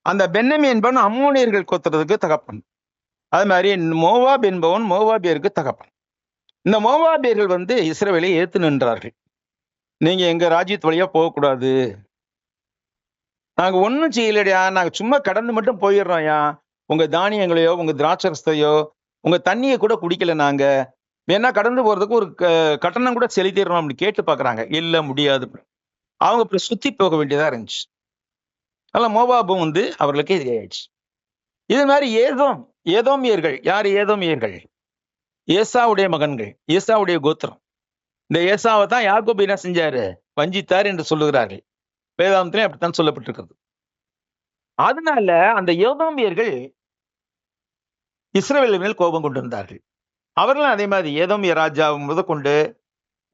அந்த பென்னம்மி என்பவன் அம்மோனியர்கள் கோத்திரத்துக்கு தகப்பன். அது மாதிரி மோவாப் என்பவன் மோவாபியருக்கு தகப்பன். இந்த மோவாபியர்கள் இஸ்ரவேலை ஏத்து நின்றார்கள். நீங்க எங்க ராஜ்யத்து வழியா போகக்கூடாது, நாங்க ஒன்னும் செய்யலடியா, நாங்க சும்மா கடந்து மட்டும் போயிடுறோம்யா. உங்க தானியங்களையோ உங்க திராட்சரஸ்தையோ உங்க தண்ணியை கூட குடிக்கல, நாங்க வேணா கடந்து போறதுக்கு ஒரு கட்டணம் கூட செலுத்திடுறோம் அப்படி கேட்டு பாக்குறாங்க. இல்ல, முடியாது. அவங்க அப்புறம் சுத்தி போக வேண்டியதா இருந்துச்சு. அதனால மோவாபும் அவர்களுக்கு எதிராயிடுச்சு. இது மாதிரி ஏதோமியர்கள். யார் ஏதோமியர்கள்? ஏசாவுடைய மகன்கள், ஏசாவுடைய கோத்திரம். இந்த ஏசாவை தான் யாக்கோபு என்ன செஞ்சாரு? வஞ்சித்தார் என்று சொல்லுகிறார்கள். வேதாந்தத்திலே அப்படித்தான் சொல்லப்பட்டிருக்கிறது. அதனால அந்த ஏதோமியர்கள் இஸ்ரவேல் மேல் கோபம் கொண்டிருந்தார்கள். அவர்களும் அதே மாதிரி ஏதோமிய ராஜாவை முதற்கொண்டு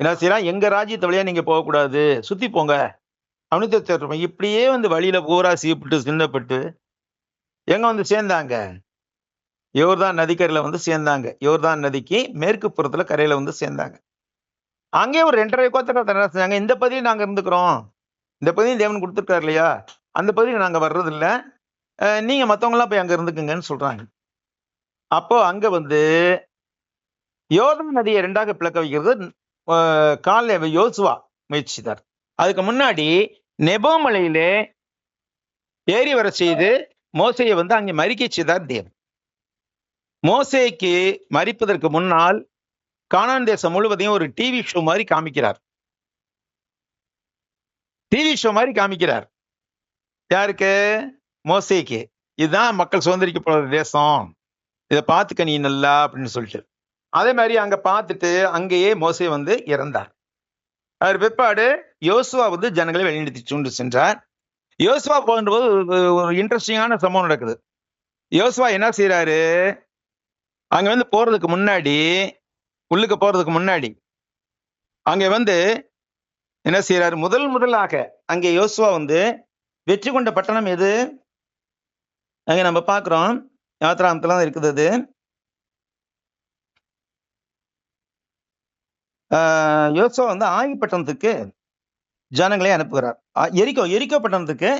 என்ன செய்யலாம், எங்க ராஜ்யத்து வழியா நீங்க போகக்கூடாது, சுத்தி போங்க அப்படின்னு இப்படியே வழியில பூரா சீப்பிட்டு சின்னப்பட்டு எங்க சேர்ந்தாங்க? யோர்தான் நதிக்கரையில சேர்ந்தாங்க. யோர்தான் நதிக்கு மேற்கு புறத்துல கரையில சேர்ந்தாங்க. அங்கே ஒரு 2.5 கோத்திரத்தை என்ன செஞ்சாங்க? இந்த பகுதியில் நாங்க இருந்துக்கிறோம், இந்த பகுதியும் தேவன் கொடுத்துருக்காரு இல்லையா, அந்த பகுதியில் நாங்க வர்றது இல்ல, நீங்க மத்தவங்க எல்லாம் போய் அங்க இருந்துக்குங்கன்னு சொல்றாங்க. அப்போ அங்க யோர்தான் நதியை 2ஆக பிளக்க வைக்கிறது யோசுவா முயற்சித்தார். அதுக்கு முன்னாடி நெபோ மலையிலே ஏறி வர செய்து மோசையை அங்கே மறிக்க செய்தார் தேவன். மோசேக்கு மறிப்பதற்கு முன்னால் கானான் தேசம் முழுவதையும் ஒரு டிவி ஷோ மாதிரி காமிக்கிறார். டிவி ஷோ மாதிரி காமிக்கிறார். யாருக்கு? மோசேக்கு. இதுதான் மக்கள் சுதந்திரிக்க போற தேசம், இதை பார்த்துக்க நீ நல்லா அப்படின்னு சொல்லிட்டு. அதே மாதிரி அங்க பார்த்துட்டு அங்கேயே மோசே இறந்தார். அவர் பிற்பாடு யோசுவா ஜனங்களை வழிநடத்தி கொண்டு சென்றார். யோசுவா போகும்போது ஒரு இன்ட்ரெஸ்டிங்கான சம்பவம் நடக்குது. யோசுவா என்ன செய்யறாரு? அங்க போறதுக்கு முன்னாடி, உள்ளுக்கு போறதுக்கு முன்னாடி அங்க என்ன செய்யறாரு? முதலாக அங்கே யோசுவா வெற்றி கொண்ட பட்டணம் எது? அங்க நம்ம பாக்குறோம், யாத்திராமத்துல தான் இருக்குது. அது யோசுவா ஆயி பட்டணத்துக்கு ஜனங்களை அனுப்புகிறார். எரிக்கோ பட்டணத்துக்கு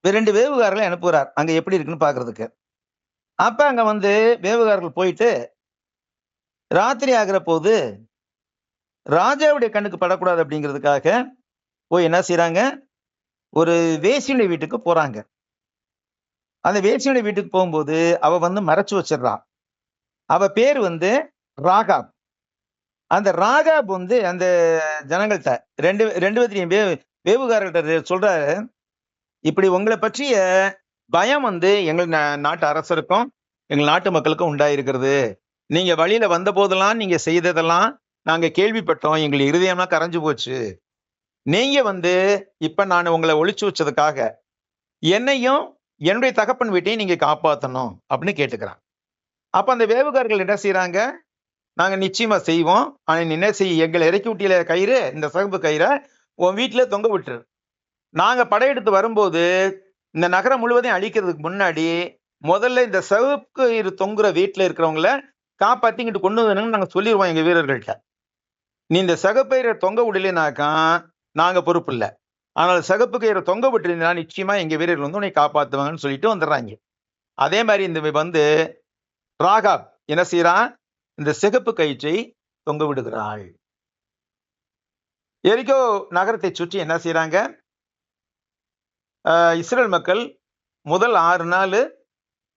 2 வேவுகாரர்களை அனுப்புகிறார், அங்க எப்படி இருக்குன்னு பாக்குறதுக்கு. அப்ப அங்க வேவுகாரர்கள் போயிட்டு ராத்திரி ஆகிற போது ராஜாவுடைய கண்ணுக்கு படக்கூடாது அப்படிங்கிறதுக்காக போய் என்ன செய்யறாங்க? ஒரு வேசியுடைய வீட்டுக்கு போறாங்க. அந்த வேசியுடைய வீட்டுக்கு போகும்போது அவ மறைச்சு வச்சிடறான். அவ பேர் ராகாப். அந்த ராகாப் அந்த ஜனங்கள்கிட்ட ரெண்டு வேவுகாரர்கிட்ட சொல்றாரு, இப்படி உங்களை பற்றிய பயம் எங்கள் நாட்டு அரசருக்கும் எங்கள் நாட்டு மக்களுக்கும் உண்டாயிருக்கிறது. நீங்க வழியில வந்த போதெல்லாம் நீங்க செய்ததெல்லாம் நாங்க கேள்விப்பட்டோம், எங்கள் இருதயம்லாம் கரைஞ்சு போச்சு. நீங்க இப்ப நான் உங்களை ஒளிச்சு வச்சதுக்காக என்னையும் என்னுடைய தகப்பன் வீட்டையும் நீங்க காப்பாற்றணும் அப்படின்னு கேட்டுக்கிறான். அப்ப அந்த வேவுகாரர்கள் என்ன செய்யறாங்க? நாங்க நிச்சயமா செய்வோம், ஆனா நீ என்ன செய்ய, எங்களை இறக்கி விட்டியில கயிறு, இந்த சகப்பு கயிறை உன் வீட்டுல தொங்க விட்டுரு. நாங்க படையெடுத்து வரும்போது இந்த நகரம் முழுவதையும் அழிக்கிறதுக்கு முன்னாடி முதல்ல இந்த சகப்பு கயிறு தொங்குற வீட்டுல இருக்கிறவங்கள காப்பாத்தி இங்கிட்டு கொண்டு வரணும்னு நாங்க சொல்லிடுவோம் எங்க வீரர்கள்ட்ட. நீ இந்த சகப்பயிரை தொங்க விடலைனாக்கா நாங்க பொறுப்பு இல்லை, ஆனால் சிகப்பு கயிறை தொங்க விட்டுருந்தா நிச்சயமா எங்க வீரர்கள் வந்து உன்னை காப்பாத்துவாங்கன்னு சொல்லிட்டு வந்துடுறாங்க. அதே மாதிரி இந்த வந்து ராகாப் என்ன செய்யறான்? இந்த சிகப்பு கயிற்றை தொங்க விடுகிறாள். எரிகோ நகரத்தை சுற்றி என்ன செய்யறாங்க? இஸ்ரேல் மக்கள் முதல் 6 நாள்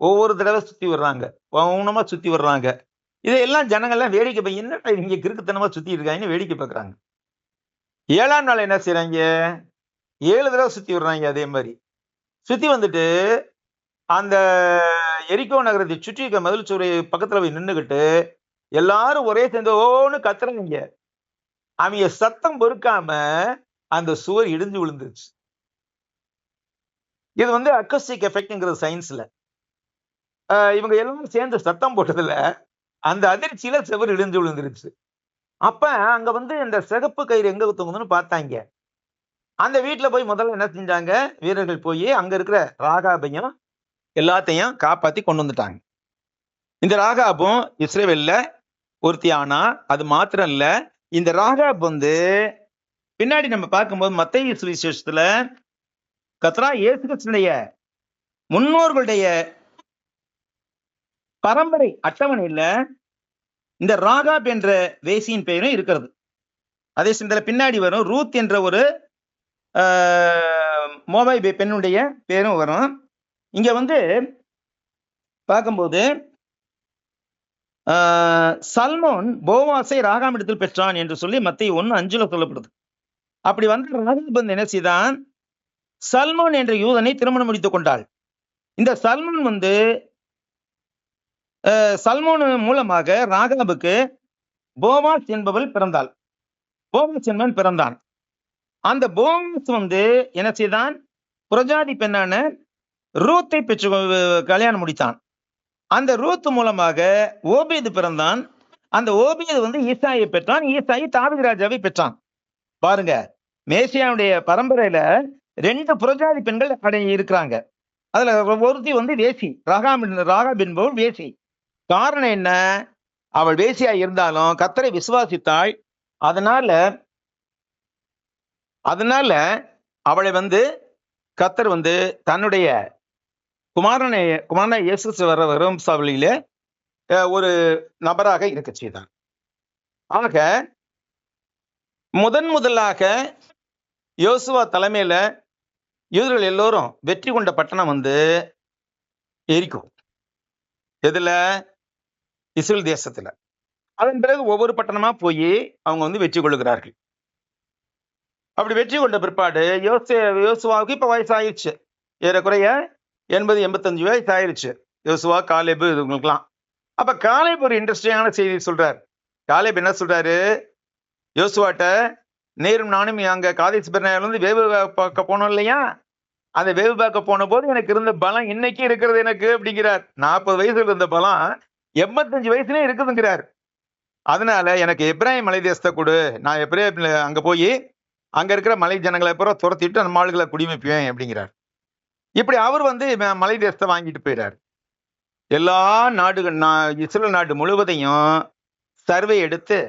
ஒவ்வொரு தடவை சுத்தி வர்றாங்க, மௌனமா சுத்தி வர்றாங்க. இதையெல்லாம் ஜனங்கள்லாம் வேடிக்கை என்னடா இங்க கிறுக்குத்தனமா சுத்தி இருக்காங்கன்னு வேடிக்கை பார்க்கறாங்க. 7ஆம் நாள் என்ன செய்யறாங்க? 7 தடவை சுத்தி வர்றாங்க. அதே மாதிரி சுத்தி வந்துட்டு அந்த எரிகோ நகரத்தை சுற்றி இருக்க மதில் சுவரை பக்கத்துல போய் நின்னுகிட்டு எல்லாரும் ஒரே சேர்ந்து ஓன்னு கத்துறாங்க. அவங்க சத்தம் பொறுக்காம அந்த சுவர் இடிஞ்சு விழுந்துருச்சு. இது வந்து அக்கஸ்டிக் எஃபெக்ட்ங்கிறது சயின்ஸ்ல. இவங்க எல்லாரும் சேர்ந்து சத்தம் போட்டதுல அந்த அதிர்ச்சியில சுவர் இடிஞ்சு விழுந்துருச்சு. அப்ப அங்க வந்து இந்த சிகப்பு கயிறு எங்க தொங்குதுன்னு பார்த்தாங்க. அந்த வீட்டுல போய் முதல்ல என்ன செஞ்சாங்க? வீரர்கள் போய் அங்க இருக்கிற ராகாபையும் எல்லாத்தையும் காப்பாத்தி கொண்டு வந்துட்டாங்க. இந்த ராகாபும் இஸ்ரவேல்ல ஒருத்தி ஆனா. அது மாத்திரம் இல்ல, இந்த ராகாப் வந்து பின்னாடி நம்ம பார்க்கும்போது மத்தேயு சுவிசேஷத்துல கர்த்தராகிய இயேசு கிறிஸ்துவினுடைய முன்னோர்களுடைய பரம்பரை அட்டவணையில இந்த ராகாப் என்ற வேசியின் பெயரும் இருக்கிறது. அதே சமயத்துல பின்னாடி வரும் ரூத் என்ற ஒரு மோவாப் பெண்ணுடைய பேரும் வரும். இங்க வந்து பார்க்கும்போது சல்மோன் போவாசை ராகாமிடத்தில் பெற்றான் என்று சொல்லி மத்தேயு 1:5 சொல்லப்படுது. அப்படி வந்து ராகாப் வந்து என்ன செய்தான்? சல்மோன் என்ற யூதனை திருமணம் முடித்துக் கொண்டாள். இந்த சல்மோன் வந்து சல்மோன் மூலமாக ராகாபுக்கு போவாஸ் என்பவள் பிறந்தாள். போவாஸ் என்பவன் பிறந்தான். அந்த போவாஸ் வந்து என்ன செய்தான்? புரஜாதி பெண்ணான ரூத்தை பெற்று கல்யாணம் முடித்தான். அந்த ரூத் மூலமாக ஓபேது பிறந்தான். அந்த ஓபேது வந்து ஈசாயை பெற்றான். ஈசாயி தாவீது ராஜாவை பெற்றான். பாருங்க, மேசியாவுடைய பரம்பரையில 2 புரஜாதி பெண்கள் இருக்கிறாங்க. அதுல ஒருத்தி வந்து வேசி, ராகாப் என்பவள் வேசி. காரணம் என்ன? அவள் வேசியா இருந்தாலும் கர்த்தரை விசுவாசித்தாள். அதனால அவளை வந்து கர்த்தர் வந்து தன்னுடைய குமாரனை இயேசு வரும் சபையிலே ஒரு நபராக இருக்க செய்தான். ஆக முதலாக யோசுவா தலைமையில யூதர்கள் எல்லோரும் வெற்றி கொண்ட பட்டணம் வந்து எரிகோ. எதுல? இஸ்ரேல் தேசத்துல. அதன் பிறகு ஒவ்வொரு பட்டணமா போய் அவங்க வந்து வெற்றி கொள்ளுகிறார்கள். அப்படி வெற்றி கொண்ட பிற்பாடு யோசுவாவுக்கு இப்ப வயசாயிருச்சு. ஏறக்குறைய 80-85 வயசு ஆயிருச்சு. யோசுவா, காலேபு இவங்களுக்குலாம். அப்ப காலேப் ஒரு இன்ட்ரெஸ்டிங்கான செய்தி சொல்றாரு. காலேப் என்ன சொல்றாரு? யோசுவாட்ட, நேரும் நானும் அங்க காதேஸ் பர்னேயால இருந்து வேவு பார்க்க போனோம் இல்லையா? அந்த வேவு பார்க்க போன போது எனக்கு இருந்த பலம் இன்னைக்கு இருக்கிறது எனக்கு அப்படிங்கிறார். 40 வயசுல இருந்த பலம் 85 வயசுலயே இருக்குதுங்கிறார். அதனால எனக்கு எப்ராயிம் மலை தேசத்தை கொடு, நான் எப்ராயிம் அங்க போய் அங்க இருக்கிற மலை ஜனங்களை பூரா துரத்திட்டு நம்ம ஆளுகளை குடிமைப்பேன் அப்படிங்கிறார். இப்படி அவர் வந்து மலை தேசத்தை வாங்கிட்டு போயிறாரு. எல்லா நாடுகள் இஸ்ரேல் நாடு முழுவதையும் சர்வே எடுத்து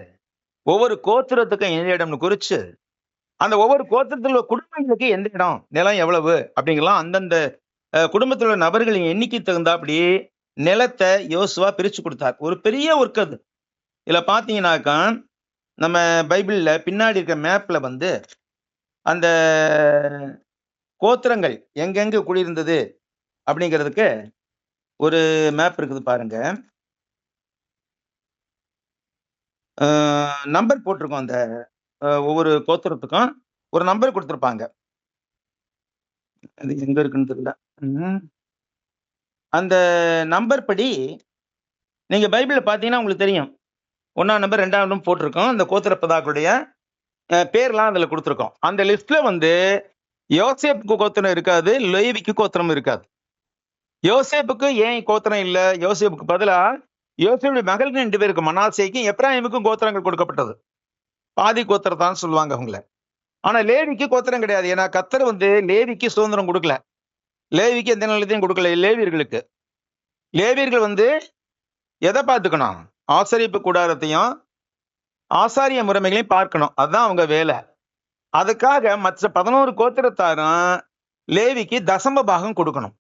ஒவ்வொரு கோத்திரத்துக்கும் எந்த இடம்னு குறிச்சு அந்த ஒவ்வொரு கோத்திரத்தில் உள்ள குடும்பங்களுக்கு எந்த இடம், நிலம் எவ்வளவு அப்படிங்கலாம் அந்தந்த குடும்பத்தில் உள்ள நபர்களின் எண்ணிக்கை தகுந்தாப்படி நிலத்தை யோசுவா பிரிச்சு கொடுத்தார். ஒரு பெரிய ஒர்க் அது. இதுல பாத்தீங்கன்னாக்கா நம்ம பைபிள்ல பின்னாடி இருக்க மேப்ல வந்து அந்த கோத்திரங்கள் எங்கெங்க குடியிருந்தது அப்படிங்கிறதுக்கு ஒரு மேப் இருக்குது பாருங்க. நம்பர் போட்டிருக்கோம். அந்த ஒவ்வொரு கோத்திரத்துக்கும் ஒரு நம்பர் கொடுத்துருப்பாங்க. அது எங்க இருக்குன்னு தெரியல. அந்த நம்பர் படி நீங்க பைபிள்ல பாத்தீங்கன்னா உங்களுக்கு தெரியும். 1ஆம் நம்பர் 2ஆம் நம்பர் போட்டிருக்கோம். அந்த கோத்திர பிதாக்களுடைய பேர்லாம் அதுல கொடுத்துருக்கோம். அந்த லிஸ்ட்ல வந்து யோசேப்புக்கு கோத்திரம் இருக்காது, லேவிக்கு கோத்திரம் இருக்காது. யோசேப்புக்கு ஏன் கோத்திரம் இல்ல? யோசேப்புக்கு பதிலா யோசேப்புடைய மகள்கள் 2 பேருக்கு, மனாசேக்கும் எப்ராயிமுக்கும் கோத்திரங்கள் கொடுக்கப்பட்டது. பாதி கோத்திரத்தான் சொல்லுவாங்க அவங்கள. ஆனா லேவிக்கு கோத்திரம் கிடையாது. ஏன்னா கர்த்தர் வந்து லேவிக்கு சுதந்திரம் கொடுக்கல. லேவிக்கு எந்த நிலத்தையும் கொடுக்கல. லேவியர்கள் வந்து எதை பார்த்துக்கணும்? ஆசரிப்பு கூடாரத்தையும் ஆசாரிய முறைமைகளையும் பார்க்கணும். அதுதான் அவங்க வேலை. அதுக்காக மற்ற 11 கோத்திரத்தாரும் லேவிக்கு தசம பாகம் கொடுக்கணும்.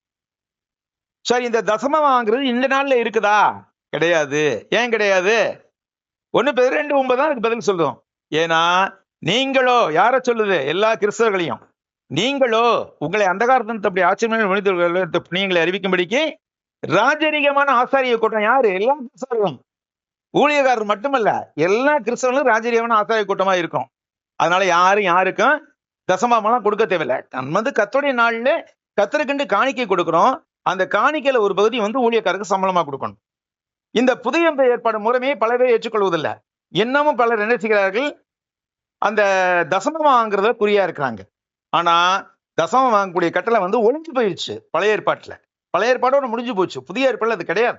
சரி, இந்த தசமம் வாங்குறது இந்த நாள்ல இருக்குதா? கிடையாது. ஏன் கிடையாது? 1 பேதுரு 2:9 தான் அதுக்கு பதில் சொல்றோம். ஏன்னா நீங்களோ, யார சொல்லுது? எல்லா கிறிஸ்தவர்களையும். நீங்களோ உங்களை அந்தகாரத்தின் அப்படி ஆச்சரியமான மனிதர்கள் நீங்களை அறிவிக்கும்படிக்கு ராஜரீகமான ஆசாரிய கூட்டம். யாரு? எல்லா கிறிஸ்தவர்களும். ஊழியக்காரர் மட்டுமல்ல, எல்லா கிறிஸ்தவர்களும் ராஜரீகமான ஆசாரிய கூட்டமா இருக்கும். அதனால யாரும் யாருக்கும் தசமாமெல்லாம் கொடுக்க தேவையில்லை. நம்ம கர்த்தருடைய நாள்ல கர்த்தருக்கென்று காணிக்கை கொடுக்கிறோம். அந்த காணிக்கையில ஒரு பகுதி ஊழியக்காரருக்கு சம்பளமா கொடுக்கணும். இந்த புதிய ஏற்பாடு முறைமையை பல பேர் ஏற்றுக்கொள்வதில்லை. இன்னமும் பலர் என்ன செய்கிறார்கள்? அந்த தசமம் வாங்குறத குறியா இருக்கிறாங்க. ஆனா தசமம் வாங்கக்கூடிய கட்டளை ஒழிஞ்சு போயிடுச்சு பழைய ஏற்பாட்டுல. பழைய ஏற்பாடோட முடிஞ்சு போச்சு. புதிய ஏற்பாடுல அது கிடையாது.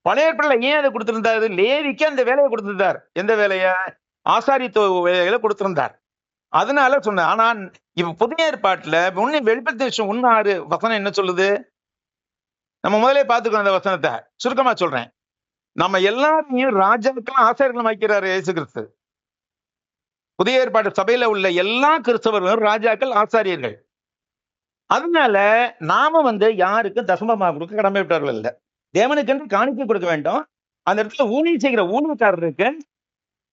பழைய ஏற்பாடுல ஏன் அதை கொடுத்திருந்தாரு? லேவிக்கு அந்த வேலையை கொடுத்திருந்தார். எந்த வேலைய? ஆசாரித்துவ வேலைகளை கொடுத்திருந்தார். அதனால சொன்ன. ஆனா இப்ப புதிய ஏற்பாட்டுல வெளிப்படுத்தின 1:6 வசனம் என்ன சொல்லுது? நம்ம முதலே பார்த்துக்கணும் அந்த வசனத்தை. சுருக்கமா சொல்றேன். நம்ம எல்லாரையும் ராஜாக்களும் ஆசாரியர்களும் வைக்கிறாரு இயேசு கிறிஸ்து. புதிய ஏற்பாட்டு சபையில உள்ள எல்லா கிறிஸ்தவர்களும் ராஜாக்கள், ஆசாரியர்கள். அதனால நாம யாருக்கும் தசமமாக கொடுக்க கடமைப்பட்டவர்கள் இல்லை. தேவனுக்கென்று காணிக்கை கொடுக்க வேண்டும். அந்த இடத்துல ஊழியம் செய்கிற ஊழியக்காரருக்கு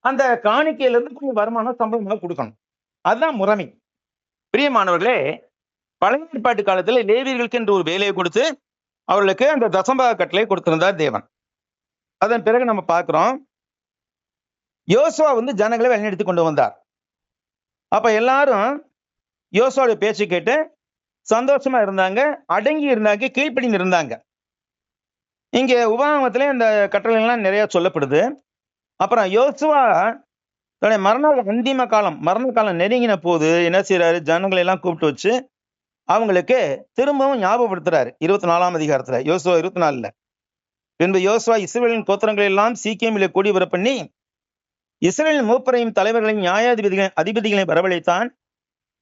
அந்த காணிக்கையில இருந்து கொஞ்சம் வருமானம் சம்பளமாக கொடுக்கணும். அதுதான் முறைமை. பிரியமானவர்களே, பழைய ஏற்பாட்டு காலத்துல லேவியர்களுக்கு என்று ஒரு வேலையை கொடுத்து அவர்களுக்கு அந்த தசமபாக கட்டளை கொடுத்திருந்தார் தேவன். அதன் பிறகு நம்ம பார்க்கிறோம், யோசுவா ஜனங்களை வழிநடத்தி கொண்டு வந்தார். அப்ப எல்லாரும் யோசுவாவுடைய பேச்சு கேட்டு சந்தோஷமா இருந்தாங்க, அடங்கி இருந்தாங்க, கீழ்ப்படிந்து இருந்தாங்க. இங்க உபாகமத்திலே அந்த கட்டளைகள்லாம் நிறைய சொல்லப்படுது. அப்புறம் யோசுவா தன்னுடைய மரண காலம் நெருங்கின போது என்ன செய்யறாரு? ஜனங்களை எல்லாம் கூப்பிட்டு வச்சு அவங்களுக்கு திரும்பவும் ஞாபகப்படுத்துறாரு. 24ஆம் அதிகாரத்துல, யோசுவா 24ல. பின்பு யோசுவா இஸ்ரவேலின் கோத்திரங்களை எல்லாம் சீக்கேமிலே கூடி வர பண்ணி இஸ்ரவேலின் மூப்பரையும் தலைவர்களையும் அதிபதிகளையும் வரவழைத்தான்.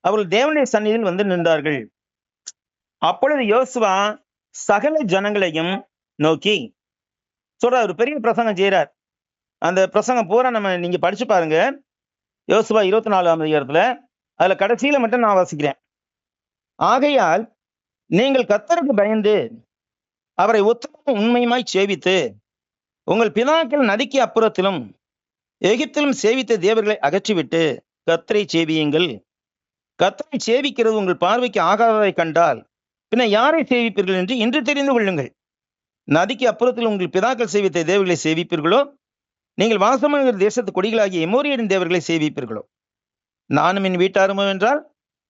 அவர்கள் தேவனுடைய சந்நிதியில் நின்றார்கள். அப்பொழுது யோசுவா சகல ஜனங்களையும் நோக்கி சொல்றார். ஒரு பெரிய பிரசங்கம் செய்யறார். அந்த பிரசங்கம் பூரா நீங்க படிச்சு பாருங்க. யோசுவா 24ஆம் அதிகாரத்துல அதுல கடைசியில மட்டும் நான் வாசிக்கிறேன். ஆகையால் நீங்கள் கர்த்தருக்கு பயந்து அவரை உத்தமமும் உண்மையுமாய் சேவித்து உங்கள் பிதாக்கள் நதிக்கு அப்புறத்திலும் எகிப்திலும் சேவித்த தேவர்களை அகற்றிவிட்டு கர்த்தரை சேவியுங்கள். கர்த்தரை சேவிக்கிறது உங்கள் பார்வைக்கு ஆகாததை கண்டால் பின்ன யாரை சேவிப்பீர்கள் என்று இன்று தெரிந்து கொள்ளுங்கள். நதிக்கு அப்புறத்தில் உங்கள் பிதாக்கள் சேவித்த தேவர்களை சேவிப்பீர்களோ, நீங்கள் வாசமாகிற தேசத்து கொடிகளாகிய எமோரியரின் தேவர்களை சேவிப்பீர்களோ? நானும் என் வீட்டாருமோ என்றால்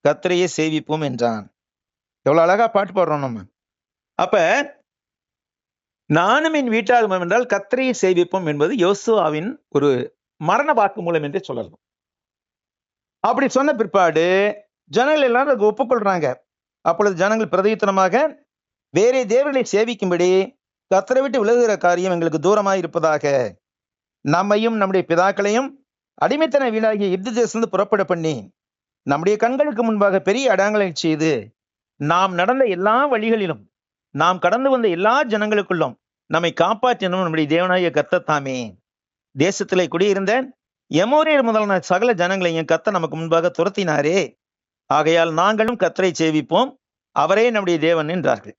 கர்த்தரையே சேவிப்போம் என்றான். எவ்வளவு அழகா பாட்டு பாடுறோம் நம்ம. அப்ப நானும் என் வீட்டாருமோ என்றால் கர்த்தரையே சேவிப்போம் என்பது யோசுவாவின் ஒரு மரண வாக்கு மூலம் என்றே சொல்லலாம். அப்படி சொன்ன பிற்பாடு ஜனங்கள் எல்லாரும் அதை ஒப்புக்கொள்றாங்க. அப்பொழுது ஜனங்கள் பிரதியுத்தரமாக, வேறே தேவர்களை சேவிக்கும்படி கர்த்தரை விட்டு விலகுகிற காரியம் எங்களுக்கு தூரமாய் இருப்பதாக, நம்மையும் நம்முடைய பிதாக்களையும் அடிமைத்தன வீணாகிய எகிப்து தேசத்திலிருந்து புறப்பட பண்ணி நம்முடைய கண்களுக்கு முன்பாக பெரிய அடங்களை செய்து நாம் நடந்த எல்லா வழிகளிலும் நாம் கடந்து வந்த எல்லா ஜனங்களுக்குள்ளும் நம்மை காப்பாற்றினோம் நம்முடைய தேவனாகிய கர்த்தர் தாமே. தேசத்திலே குடியிருந்த எமோரியர் முதலான சகல ஜனங்களையும் கர்த்தர் நமக்கு முன்பாக துரத்தினாரே. ஆகையால் நாங்களும் கர்த்தரை சேவிப்போம், அவரே நம்முடைய தேவன் என்றார்கள்.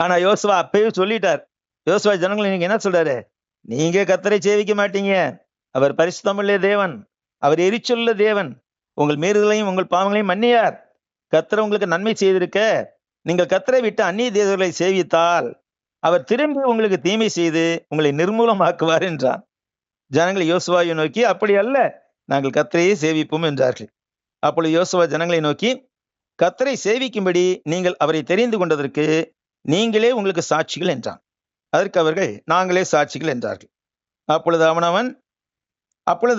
ஆனா யோசுவா அப்பயே சொல்லிட்டார். யோசுவா ஜனங்களை நீங்க என்ன சொல்றாரு? நீங்க கர்த்தரை சேவிக்க மாட்டீங்க, அவர் பரிசுத்தமுள்ள தேவன், அவர் எரிச்சொல்ல தேவன், உங்கள் மீறுதலையும் உங்கள் பாவங்களையும் மன்னியார். கர்த்தர் உங்களுக்கு நன்மை செய்திருக்க நீங்கள் கர்த்தரை விட்டு அந்நிய தேவர்களை சேவித்தால் அவர் திரும்பி உங்களுக்கு தீமை செய்து உங்களை நிர்மூலமாக்குவார் என்றார். ஜனங்களை யோசுவாவை நோக்கி, அப்படி அல்ல, நாங்கள் கர்த்தரையே சேவிப்போம் என்றார்கள். அப்பொழுது யோசுவா ஜனங்களை நோக்கி, கர்த்தரை சேவிக்கும்படி நீங்கள் அவரை தெரிந்து கொண்டதற்கு நீங்களே உங்களுக்கு சாட்சிகள் என்றான். அதற்கு அவர்கள், நாங்களே சாட்சிகள் என்றார்கள். அப்பொழுது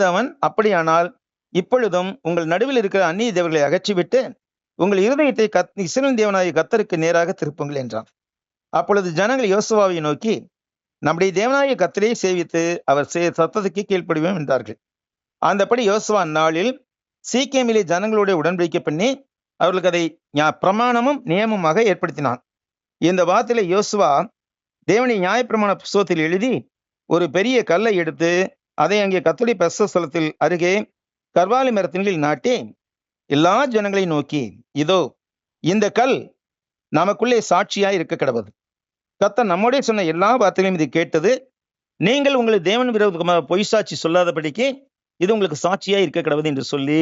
அவன் அப்படியானால் இப்பொழுதும் உங்கள் நடுவில் இருக்கிற அந்நிய தேவர்களை அகற்றிவிட்டு உங்கள் இருதயத்தை இஸ்ரவேலின் தேவனாகிய கர்த்தருக்கு நேராக திருப்புங்கள் என்றான். அப்பொழுது ஜனங்கள் யோசுவாவை நோக்கி, நம்முடைய தேவனாகிய கர்த்தரை சேவித்து அவர் சத்தத்துக்கு கீழ்ப்படிவோம் என்றார்கள். அந்தபடி யோசுவா அந்நாளில் சீக்கேமிலே ஜனங்களோட உடன்படிக்கை பண்ணி அவர்களுக்கு அதை பிரமாணமும் நியமமாக ஏற்படுத்தினான். இந்த வார்த்தையில யோசுவா தேவனுடைய நியாயப்பிரமாண புஸ்தகத்தில் எழுதி ஒரு பெரிய கல்லை எடுத்து அதை அங்கே கர்த்தருடைய பரிசுத்த ஸ்தலத்தில் அருகே கர்வாலி மரத்தின் கீழ் நாட்டி எல்லா ஜனங்களையும் நோக்கி, இதோ இந்த கல் நமக்குள்ளே சாட்சியாய் இருக்க கடவுது. கர்த்தர் நம்மோடே சொன்ன எல்லா வார்த்தைகளையும் இது கேட்டது. நீங்கள் உங்களை தேவன் விரோதமாக பொய் சாட்சி சொல்லாதபடிக்கு இது உங்களுக்கு சாட்சியா இருக்க கடவுது என்று சொல்லி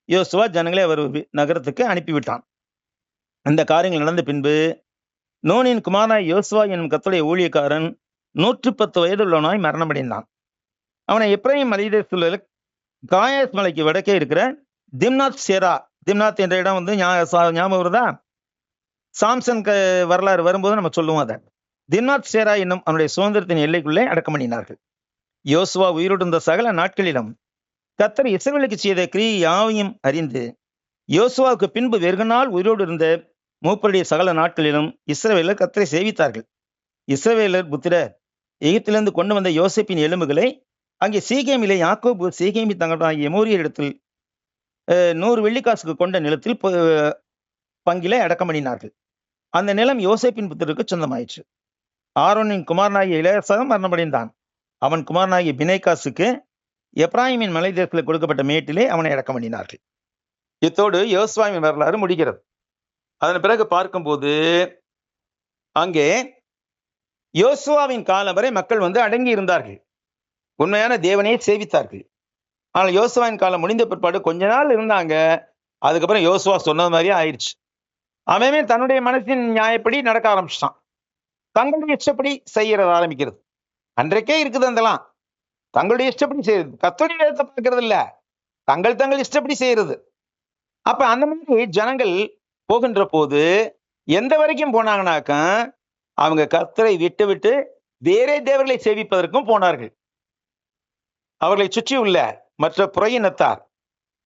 யோசுவா ஜனங்களை அவர் நகரத்துக்கு அனுப்பிவிட்டான். இந்த காரியங்கள் நடந்த பின்பு நூனின் குமாரனாய் யோசுவா என்னும் கர்த்தருடைய ஊழியக்காரன் 110 வயதுள்ளவனாய் மரணமடைந்தான். அவனை எப்ராயிம் மலைதேசத்தில் காயாஸ் மலைக்கு வடக்கே இருக்கிற திம்னாத் சேரா, திம்னாத் என்ற இடம் வந்து ஞாபகம் வருதா? சாம்சன் வரலாறு வரும்போது நம்ம சொல்லுவோம் அதை. திம்னாத் சேரா என்னும் அவனுடைய சுதந்திரத்தின் எல்லைக்குள்ளே அடக்கம் பண்ணினார்கள். யோசுவா உயிரிழந்த சகல நாட்களிலும் கர்த்தர் இஸ்ரவேலுக்கு செய்த கிரியை யாவையும் அறிந்து யோசுவாவுக்கு பின்பு வெகு நாள் உயிரோடு இருந்த மூப்பருடைய சகல நாட்களிலும் இஸ்ரவேலர் கர்த்தரை சேவித்தார்கள். இஸ்ரவேலர் புத்திரர் எகிப்திலிருந்து கொண்டு வந்த யோசேப்பின் எலும்புகளை அங்கே சீகேமிலே யாக்கோபு சீகேமி தங்களுடைய எமோரியர் இடத்தில் 100 வெள்ளிக்காசுக்கு கொண்ட நிலத்தில் பங்கிலே அடக்கம் பண்ணினார்கள். அந்த நிலம் யோசேப்பின் புத்திரருக்கு சொந்தமாயிற்று. ஆரோனின் குமாரனாகிய இளையசாவும் மரணமடைந்தான். அவன் குமாரனாகிய பினேகாசுக்கு எப்ராயிமின் மலை தேசத்தில் கொடுக்கப்பட்ட மேட்டிலே அவனை அடக்கம் பண்ணினார்கள். இத்தோடு யோசுவாவின் வரலாறு முடிகிறது. அதன் பிறகு பார்க்கும்போது அங்கே யோசுவாவின் காலம் வரை மக்கள் வந்து அடங்கி இருந்தார்கள், உண்மையான தேவனையே சேவித்தார்கள். ஆனால் யோசுவாவின் காலம் முடிந்த பிற்பாடு கொஞ்ச நாள் இருந்தாங்க. அதுக்கப்புறம் யோசுவா சொன்னது மாதிரியே ஆயிடுச்சு. அவன் தன்னுடைய மனசின் நியாயப்படி நடக்க ஆரம்பிச்சிட்டான். தங்களுடைய இஷ்டப்படி செய்யறது ஆரம்பிக்கிறது. அன்றைக்கே இருக்குது அதெல்லாம். தங்களுடைய இஷ்டப்படி செய்யறது, கர்த்தருடைய வேதத்தை பார்க்கறது இல்ல, தங்கள் இஷ்டப்படி செய்யறது. அப்ப அந்த மாதிரி ஜனங்கள் போகின்ற போது எந்த வரைக்கும் போனாங்கனாக்கா, அவங்க கர்த்தரை விட்டு விட்டு வேறே தேவர்களை சேவிப்பதற்கும் போனார்கள். அவர்களை சுற்றி உள்ள மற்ற புறையினத்தார்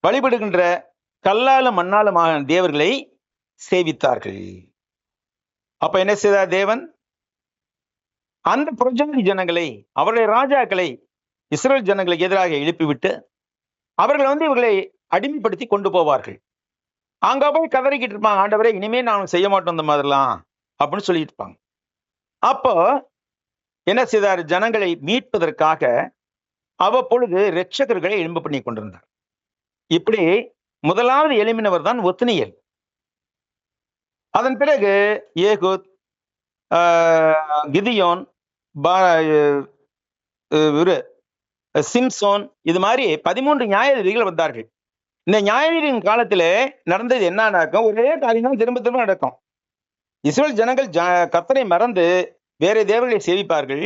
வழிபடுகின்ற கல்லாலும் மண்ணாலுமான தேவர்களை சேவித்தார்கள். அப்ப என்ன செய்தார் தேவன்? அந்த புறஜாதி ஜனங்களை, அவருடைய ராஜாக்களை இஸ்ரவேல் ஜனங்களுக்கு எதிராக எழுப்பிவிட்டு அவர்கள் வந்து இவர்களை அடிமைப்படுத்தி கொண்டு போவார்கள். அங்க போய் கதறிக்கிட்டு இருப்பாங்க, ஆண்டவரே இனிமே நான் செய்ய மாட்டோம் இந்த மாதிரிலாம் அப்படின்னு சொல்லிட்டு இருப்பாங்க. அப்போ என்ன செய்தார்? ஜனங்களை மீட்பதற்காக அவ்வப்பொழுது இரட்சகர்களை எழும்பு பண்ணி கொண்டிருந்தார். இப்படி முதலாவது எழுப்பினவர் தான் ஒத்னியேல். அதன் பிறகு ஏகூத், கிதியோன், சிம்சோன், இது மாதிரி 13 நியாயாதிபதிகள் வந்தார்கள். இந்த நியாயாதிபதியின் காலத்துல நடந்தது என்னன்னாக்க, ஒரே காரியம் தான் திரும்ப திரும்ப நடக்கும். இஸ்ரவேல் ஜனங்கள் கர்த்தரை மறந்து வேற தேவர்களை சேவிப்பார்கள்.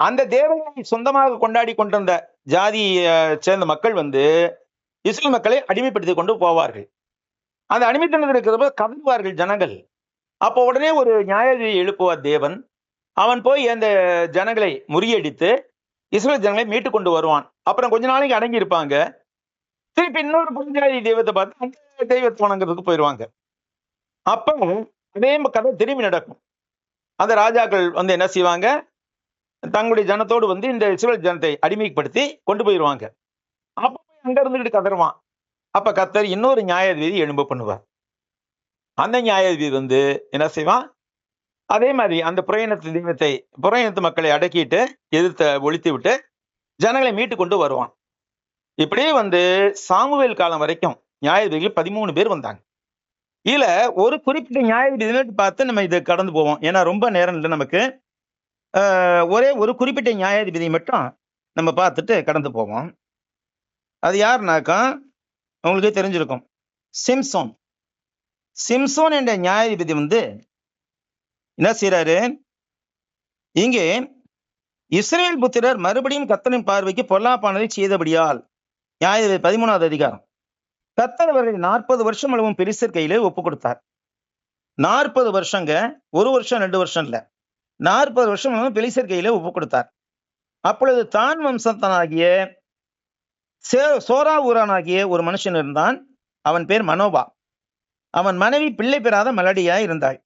அந்த தேவர்களை சொந்தமாக கொண்டாடி கொண்டிருந்த ஜாதியை சேர்ந்த மக்கள் வந்து இஸ்ரவேல் மக்களை அடிமைப்படுத்தி கொண்டு போவார்கள். அந்த அடிமைத்தனத்தில் இருக்கிறப்ப கதறுவார்கள் ஜனங்கள். அப்போ உடனே ஒரு நியாயாதிபதியை எழுப்புவார் தேவன். அவன் போய் அந்த ஜனங்களை முறியடித்து இஸ்ரவேல் ஜனங்களை மீட்டு கொண்டு வருவான். அப்புறம் கொஞ்ச நாளைக்கு அடங்கி இருப்பாங்க. திருப்பி இன்னொரு புதிய தெய்வத்தை பார்த்து அந்த தெய்வத்தை வணங்குறதுக்கு போயிடுவாங்க. அப்ப அதே கதை திரும்பி நடக்கும். அந்த ராஜாக்கள் வந்து என்ன செய்வாங்க? தங்களுடைய ஜனத்தோடு வந்து இந்த இஸ்ரவேல் ஜனத்தை அடிமைப்படுத்தி கொண்டு போயிடுவாங்க. அப்ப அங்க இருந்துகிட்டு கதறுவான். அப்ப கர்த்தர் இன்னொரு நியாயாதிபதி எழும்ப பண்ணுவார். அந்த நியாயாதிபதி வந்து என்ன செய்வான்? அதே மாதிரி அந்த புறையினத்து தெய்வத்தை, புறையினத்து மக்களை அடக்கிட்டு எதிர்த்து ஒழித்து விட்டு ஜனங்களை மீட்டு கொண்டு வருவான். இப்படியே வந்து சாமுவேல் காலம் வரைக்கும் நியாயாதிபதிகள் 13 பேர் வந்தாங்க. இதுல ஒரு குறிப்பிட்ட நியாயாதிபதி பார்த்து நம்ம இதை கடந்து போவோம். ஏன்னா ரொம்ப நேரம் இல்லை நமக்கு. ஒரே ஒரு குறிப்பிட்ட நியாயாதிபதி மட்டும் நம்ம பார்த்துட்டு கடந்து போவோம். அது யாருனாக்கா உங்களுக்கு தெரிஞ்சிருக்கும், சிம்சோன். சிம்சோன் என்ற நியாயாதிபதி வந்து என்ன செய்யறாரு? இங்கே இஸ்ரவேல் புத்திரர் மறுபடியும் கர்த்தரின் பார்வைக்கு பொல்லாப்பானதை செய்தபடியால், நியாயாதிபதி 13வது அதிகாரம், கர்த்தர் அவர்களை 40 வருஷம் அளவும் பெலிஸ்தர் கையிலே ஒப்பு கொடுத்தார். 40 வருஷங்க, 1 வருஷம் 2 வருஷம் இல்ல, 40 வருஷம் அளவும் பெலிஸ்தர் கையிலே ஒப்பு கொடுத்தார். அப்பொழுது தான் வம்சத்தனாகிய சோரா ஊரானாகிய ஒரு மனுஷன் இருந்தான். அவன் பேர் மனோபா. அவன் மனைவி பிள்ளை பெறாத மலடியாய் இருந்தாள்.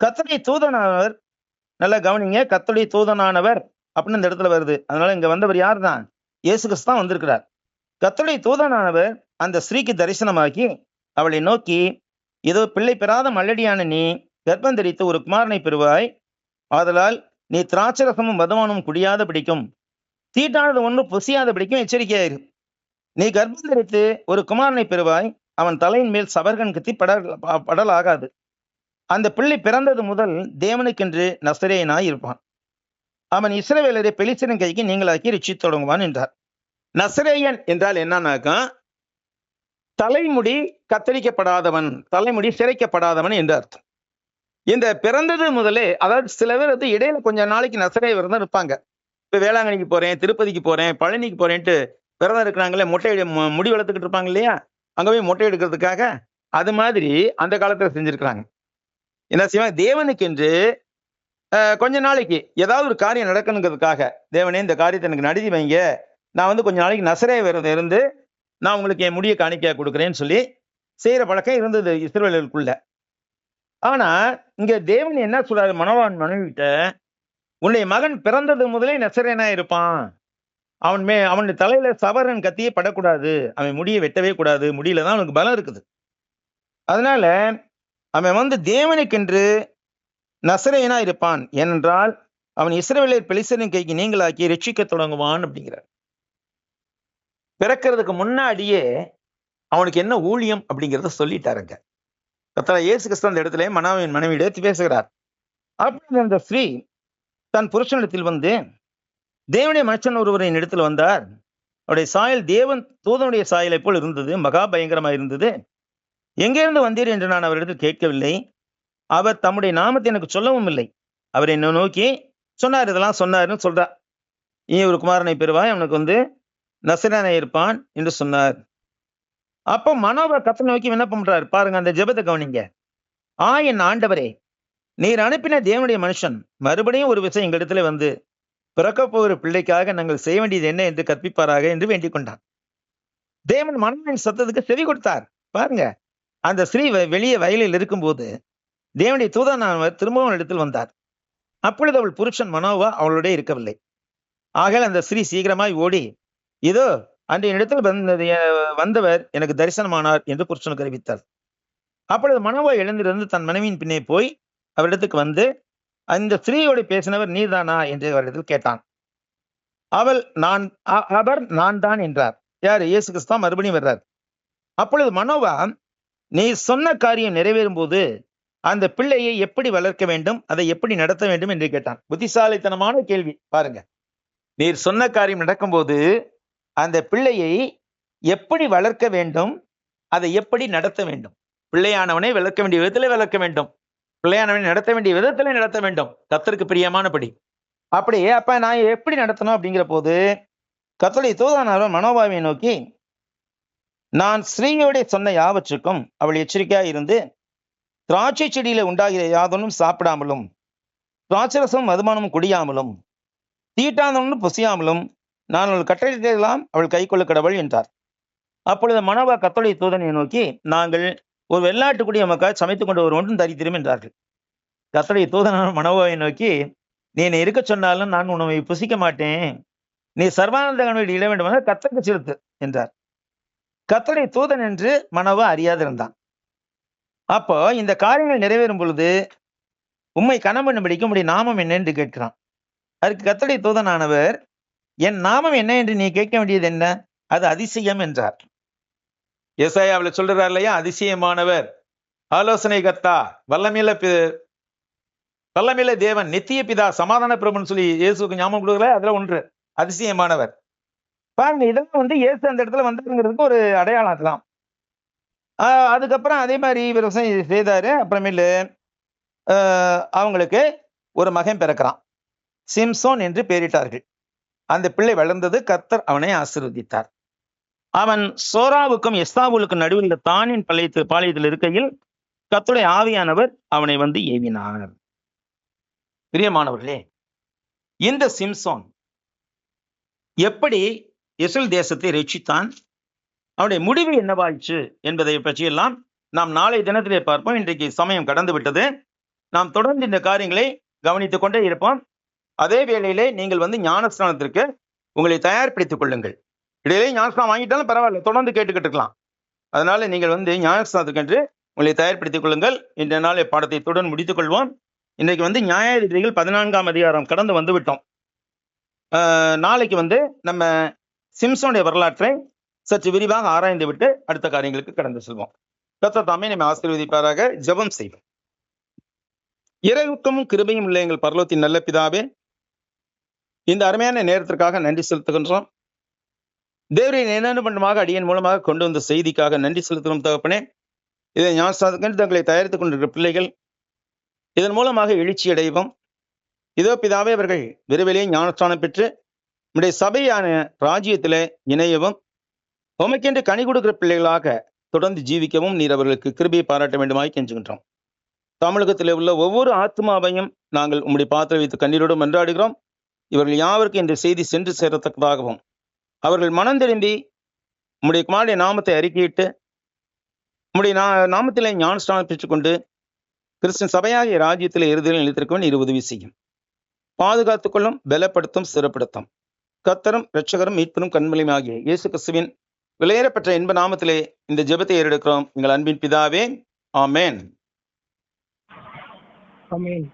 கர்த்தருடைய தூதனானவர், நல்லா கவனிங்க, கர்த்தருடைய தூதனானவர் அப்படின்னு இந்த இடத்துல வருது. அதனால இங்க வந்தவர் யார் தான்? இயேசு கிறிஸ்து தான் வந்திருக்கிறார். கர்த்தருடைய தூதனானவர் அந்த ஸ்திரீக்கு தரிசனமாக்கி அவளை நோக்கி, இதோ பிள்ளை பெறாத மல்லடியான நீ கர்ப்பம் தரித்து ஒரு குமாரனை பெறுவாய். ஆதலால் நீ திராட்சரசமும் மதுவானும் குடியாத பிடிக்கும், தீட்டானது ஒன்று புசியாத பிடிக்கும் எச்சரிக்கையாயிரு. நீ கர்ப்பம் தரித்து ஒரு குமாரனை பெறுவாய், அவன் தலையின் மேல் சவர்கன் கத்தி படலாகாது. அந்த பிள்ளை பிறந்தது முதல் தேவனுக்கென்று நசரேயனாய் இருப்பான். அவன் இஸ்ரவேலரை பெலிஸ்தரின் கைக்கு நீங்களாக்கி ரட்சித்து தொடங்குவான் என்றார். நசரேயன் என்றால் என்னன்னாக்கா, தலைமுடி கத்தரிக்கப்படாதவன், தலைமுடி சிரைக்கப்படாதவன் என்று அர்த்தம். இந்த பிறந்தது முதலே, அதாவது சில பேர் வந்து இடையில கொஞ்ச நாளைக்கு நசரேய விரதம் இருப்பாங்க. இப்ப வேளாங்கண்ணிக்கு போறேன், திருப்பதிக்கு போறேன், பழனிக்கு போறேன்ட்டு விரதம் இருக்கிறாங்களே, முடி வளர்த்துக்கிட்டு இருப்பாங்க இல்லையா, அங்க போய் மொட்டை எடுக்கிறதுக்காக. அது மாதிரி அந்த காலத்துல செஞ்சிருக்கிறாங்க. என்ன செய்வாங்க, தேவனுக்கு என்று கொஞ்ச நாளைக்கு ஏதாவது ஒரு காரியம் நடக்கணுங்கிறதுக்காக, தேவனே இந்த காரியத்தை எனக்கு நடத்தி வைங்க, நான் வந்து கொஞ்ச நாளைக்கு நசரேய விரதம் இருந்து நான் உங்களுக்கு என் முடியை காணிக்கையா கொடுக்குறேன்னு சொல்லி செய்யற பழக்கம் இருந்தது இஸ்ரவேலருக்குள்ள. ஆனா இங்க தேவன் என்ன சொல்றாரு, மனோவான் மனைவிட்ட, உன்னுடைய மகன் பிறந்தது முதலே நசரேயனா இருப்பான், அவனுடைய தலையில சவரன் கத்தியே படக்கூடாது, அவன் முடியை வெட்டவே கூடாது, முடியில தான் அவனுக்கு பலம் இருக்குது. அதனால அவன் வந்து தேவனுக்கென்று நசரேயனா இருப்பான், ஏனென்றால் அவன் இஸ்ரவேலர் பெலிஸ்தரின் கைக்கு நீங்களாக்கி ரட்சிக்க தொடங்குவான் அப்படிங்கிறார். பிறக்கிறதுக்கு முன்னாடியே அவனுக்கு என்ன ஊழியம் அப்படிங்கிறத சொல்லிட்டாருங்க. கர்த்தர் இயேசு கிறிஸ்து அந்த இடத்துல மனோவாவின் மனைவியிடம் பேசுகிறார். அப்படி அந்த ஸ்ரீ தன் புருஷனிடத்தில் வந்து, தேவனுடைய மனுஷன் ஒருவரின் இடத்துல வந்தார், அவருடைய சாயல் தேவன் தூதனுடைய சாயலை போல் இருந்தது, மகா பயங்கரமாக இருந்தது. எங்கே இருந்து வந்தீர் என்று நான் அவரிடத்தில் கேட்கவில்லை, அவர் தம்முடைய நாமத்தை எனக்கு சொல்லவும் இல்லை. அவர் என்னை நோக்கி சொன்னார், இதெல்லாம் சொன்னார்னு சொல்றார். நீ ஒரு குமாரனை பெறுவாய், அவனுக்கு வந்து நசரேயனாய் இருப்பான் என்று சொன்னார். அப்போ மனோவா கர்த்தரை நோக்கி விண்ணப்பம் பண்றார். பாருங்க அந்த ஜெபத்தை கவனிங்க. என் ஆண்டவரே, நீர் அனுப்பின தேவனுடைய மனுஷன் மறுபடியும் ஒரு விஷயம் எங்களிடத்துல வந்து, பிறக்க போகிற பிள்ளைக்காக நாங்கள் செய்ய வேண்டியது என்ன என்று கற்பிப்பாராக என்று வேண்டிக் கொண்டான். தேவன் மனோவின் சத்தத்துக்கு செவி கொடுத்தார். பாருங்க, அந்த ஸ்ரீ வெளியே வயலில் இருக்கும்போது தேவனுடைய தூதனானவர் திரும்பவும் இடத்தில் வந்தார். அப்பொழுது அவள் புருஷன் மனோவா அவளுடைய இருக்கவில்லை. ஆக அந்த ஸ்ரீ சீக்கிரமாய் ஓடி, இதோ அன்றைய இடத்தில் வந்தவர் எனக்கு தரிசனமானார் என்று புருஷனுக்கு அறிவித்தார். அப்பொழுது மனோவா எழுந்திருந்து தன் மனைவியின் பின்னே போய் அவரிடத்துக்கு வந்து, அந்த ஸ்திரீயோடு பேசினவர் நீர்தானா என்று அவரிடத்தில் கேட்டான். அவர் நான் தான் என்றார். யாரு? இயேசு கிறிஸ்து மறுபடியும் வர்றார். அப்பொழுது மனோவா, நீ சொன்ன காரியம் நிறைவேறும் போது அந்த பிள்ளையை எப்படி வளர்க்க வேண்டும், அதை எப்படி நடத்த வேண்டும் என்று கேட்டான். புத்திசாலித்தனமான கேள்வி பாருங்க. நீர் சொன்ன காரியம் நடக்கும்போது அந்த பிள்ளையை எப்படி வளர்க்க வேண்டும், அதை எப்படி நடத்த வேண்டும். பிள்ளையானவனை வளர்க்க வேண்டிய விதத்திலே வளர்க்க வேண்டும், பிள்ளையானவனை நடத்த வேண்டிய விதத்திலே நடத்த வேண்டும், கர்த்தருக்கு பிரியமானபடி. அப்படியே அப்ப நான் எப்படி நடத்தணும் அப்படிங்கிற போது கர்த்தருடைய தூதனானவர் மனோவாவை நோக்கி, நான் ஸ்ரீயோட சொன்ன யாவற்றுக்கும் அவள் எச்சரிக்கையா இருந்து, திராட்சை செடியில உண்டாகிற யாதொன்னும் சாப்பிடாமலும், திராட்சரசம் மதுபானமும் குடியாமலும், தீட்டாந்தொன்னும் புசியாமலும் நான் அவள் கட்டளையிடலாம் அவள் கை கொள்ள கடவுள் என்றார். அப்பொழுது மனோவா கர்த்தருடைய தூதனை நோக்கி, நாங்கள் ஒரு வெள்ளாட்டுக்குடி நமக்காக சமைத்துக் கொண்டு ஒன்றும் தரித்திரும் என்றார்கள். கர்த்தருடைய தூதனான மனோவாவை நோக்கி, நீ என்னை இருக்க சொன்னாலும் நான் உணவை புசிக்க மாட்டேன், நீ சர்வானந்த கனவை இட வேண்டுமென கர்த்தருக்கு செலுத்து என்றார். கர்த்தருடைய தூதன் என்று மனோவா அறியாதிருந்தான். அப்போ இந்த காரியங்கள் நிறைவேறும் பொழுது உம்மை கனம் பண்ணும்படிக்கு உம்முடைய நாமம் என்ன என்று கேட்கிறான். அதுக்கு கர்த்தருடைய தூதனானவர், என் நாமம் என்ன என்று நீ கேட்க வேண்டியது என்ன, அது அதிசயம் என்றார். ஏசாயாவில் சொல்றார் இல்லையா, அதிசயமானவர், ஆலோசனை கர்த்தா, வல்லமையுள்ள தேவன், நித்திய பிதா, சமாதான பிரபுன்னு சொல்லி இயேசுக்கு ஞாபகம் கொடுக்கல, அதுல ஒன்று அதிசயமானவர். பாருங்க, இதெல்லாம் வந்து இயேசு அந்த இடத்துல வந்தாருங்கிறதுக்கு ஒரு அடையாளம் அதெல்லாம். அதுக்கப்புறம் அதே மாதிரி விவசாயம் செய்தாரு. அப்புறமேலு அவங்களுக்கு ஒரு மகன் பிறக்கிறான், சிம்சோன் என்று பெயரிட்டார்கள். அந்த பிள்ளை வளர்ந்தது, கர்த்தர் அவனை ஆசீர்வதித்தார். அவன் சோராவுக்கும் எஸ்தாவுலுக்கும் நடுவில் தானின் பாளையத்தில் இருக்கையில் கர்த்தருடைய ஆவியானவர் அவனை வந்து ஏவினார். பிரியமானவர்களே, இந்த சிம்சோன் எப்படி இஸ்ரேல் தேசத்தை ரட்சித்தான், அவனுடைய முடிவு என்னவாயிற்று என்பதை பற்றியெல்லாம் நாம் நாளை தினத்திலே பார்ப்போம். இன்றைக்கு சமயம் கடந்து விட்டது. நாம் தொடர்ந்து இந்த காரியங்களை கவனித்துக் கொண்டே இருப்போம். அதே வேளையிலே நீங்கள் வந்து ஞானஸ்நானத்திற்கு உங்களை தயார்படுத்திக் கொள்ளுங்கள். இடையிலே ஞானஸ்நானம் வாங்கிட்டாலும் பரவாயில்ல, தொடர்ந்து கேட்டுக்கிட்டு இருக்கலாம். அதனால நீங்கள் வந்து ஞானஸ்நானத்துக்கு என்று உங்களை தயார்படுத்திக் கொள்ளுங்கள். இன்றைய நாளை பாடத்தை தொடர்ந்து முடித்துக் கொள்வோம். இன்றைக்கு வந்து நியாயாதிபதிகள் 14ஆம் அதிகாரம் கடந்து வந்து விட்டோம். நாளைக்கு வந்து நம்ம சிம்சோனுடைய வரலாற்றை சற்று விரிவாக ஆராய்ந்து விட்டு அடுத்த காரியங்களுக்கு கடந்து செல்வோம். கர்த்தர் தாமே நம்மை ஆசீர்வதிப்பாராக. ஜெபம் செய்வோம். இறைவுக்கும் கிருபையும் உள்ள எங்கள் பரலோகத்தின் நல்ல பிதாவே, இந்த அருமையான நேரத்திற்காக நன்றி செலுத்துகின்றோம். தேவரின் என்னென்ன பண்ணுமாக அடியன் மூலமாக கொண்டு வந்த செய்திக்காக நன்றி செலுத்துகிறோம் தகப்பனே. இதை ஞானஸ்தானத்துக்கு தங்களை தயாரித்துக் கொண்டிருக்கிற பிள்ளைகள் இதன் மூலமாக எழுச்சி அடைவோம். இதோ பிதாவே, அவர்கள் விரைவிலேயே ஞானஸ்தானம் பெற்று நம்முடைய சபையான ராஜ்யத்திலே இணையவும், உமக்கென்று கனி கொடுக்கிற பிள்ளைகளாக தொடர்ந்து ஜீவிக்கவும் நீர் அவர்களுக்கு கிருபையை பாராட்ட வேண்டுமாய் கெஞ்சுகின்றோம். தமிழகத்திலே உள்ள ஒவ்வொரு ஆத்மாவையும் நாங்கள் உம்முடைய பாத்திரம் வைத்து கண்ணீரோடு மன்றாடுகிறோம். இவர்கள் யாவருக்கும் இந்த செய்தி சென்று சேரத்தக்கதாகவும், அவர்கள் மனம் திரும்பி உம்முடைய குமாரனுடைய நாமத்தை அறிக்கையிட்டு உம்முடைய நாமத்திலே ஞானஸ்நானம் பெற்றுக்கொண்டு கிறிஸ்தன் சபையாகிய ராஜ்யத்திலே இறுதியில் நிலைத்திருக்கவும் நீர் உதவி செய்யும். பாதுகாத்துக்கொள்ளும், பலப்படுத்தும், சிறப்படுத்தும். கர்த்தரும் இரட்சகரும் மீட்பரும் கண்மலையும் ஆகிய இயேசு கிறிஸ்துவின் விலையேறப்பெற்ற இன்ப நாமத்திலே இந்த ஜெபத்தை ஏறெடுக்கிறோம் எங்கள் அன்பின் பிதாவே. ஆமென். ஆமென்.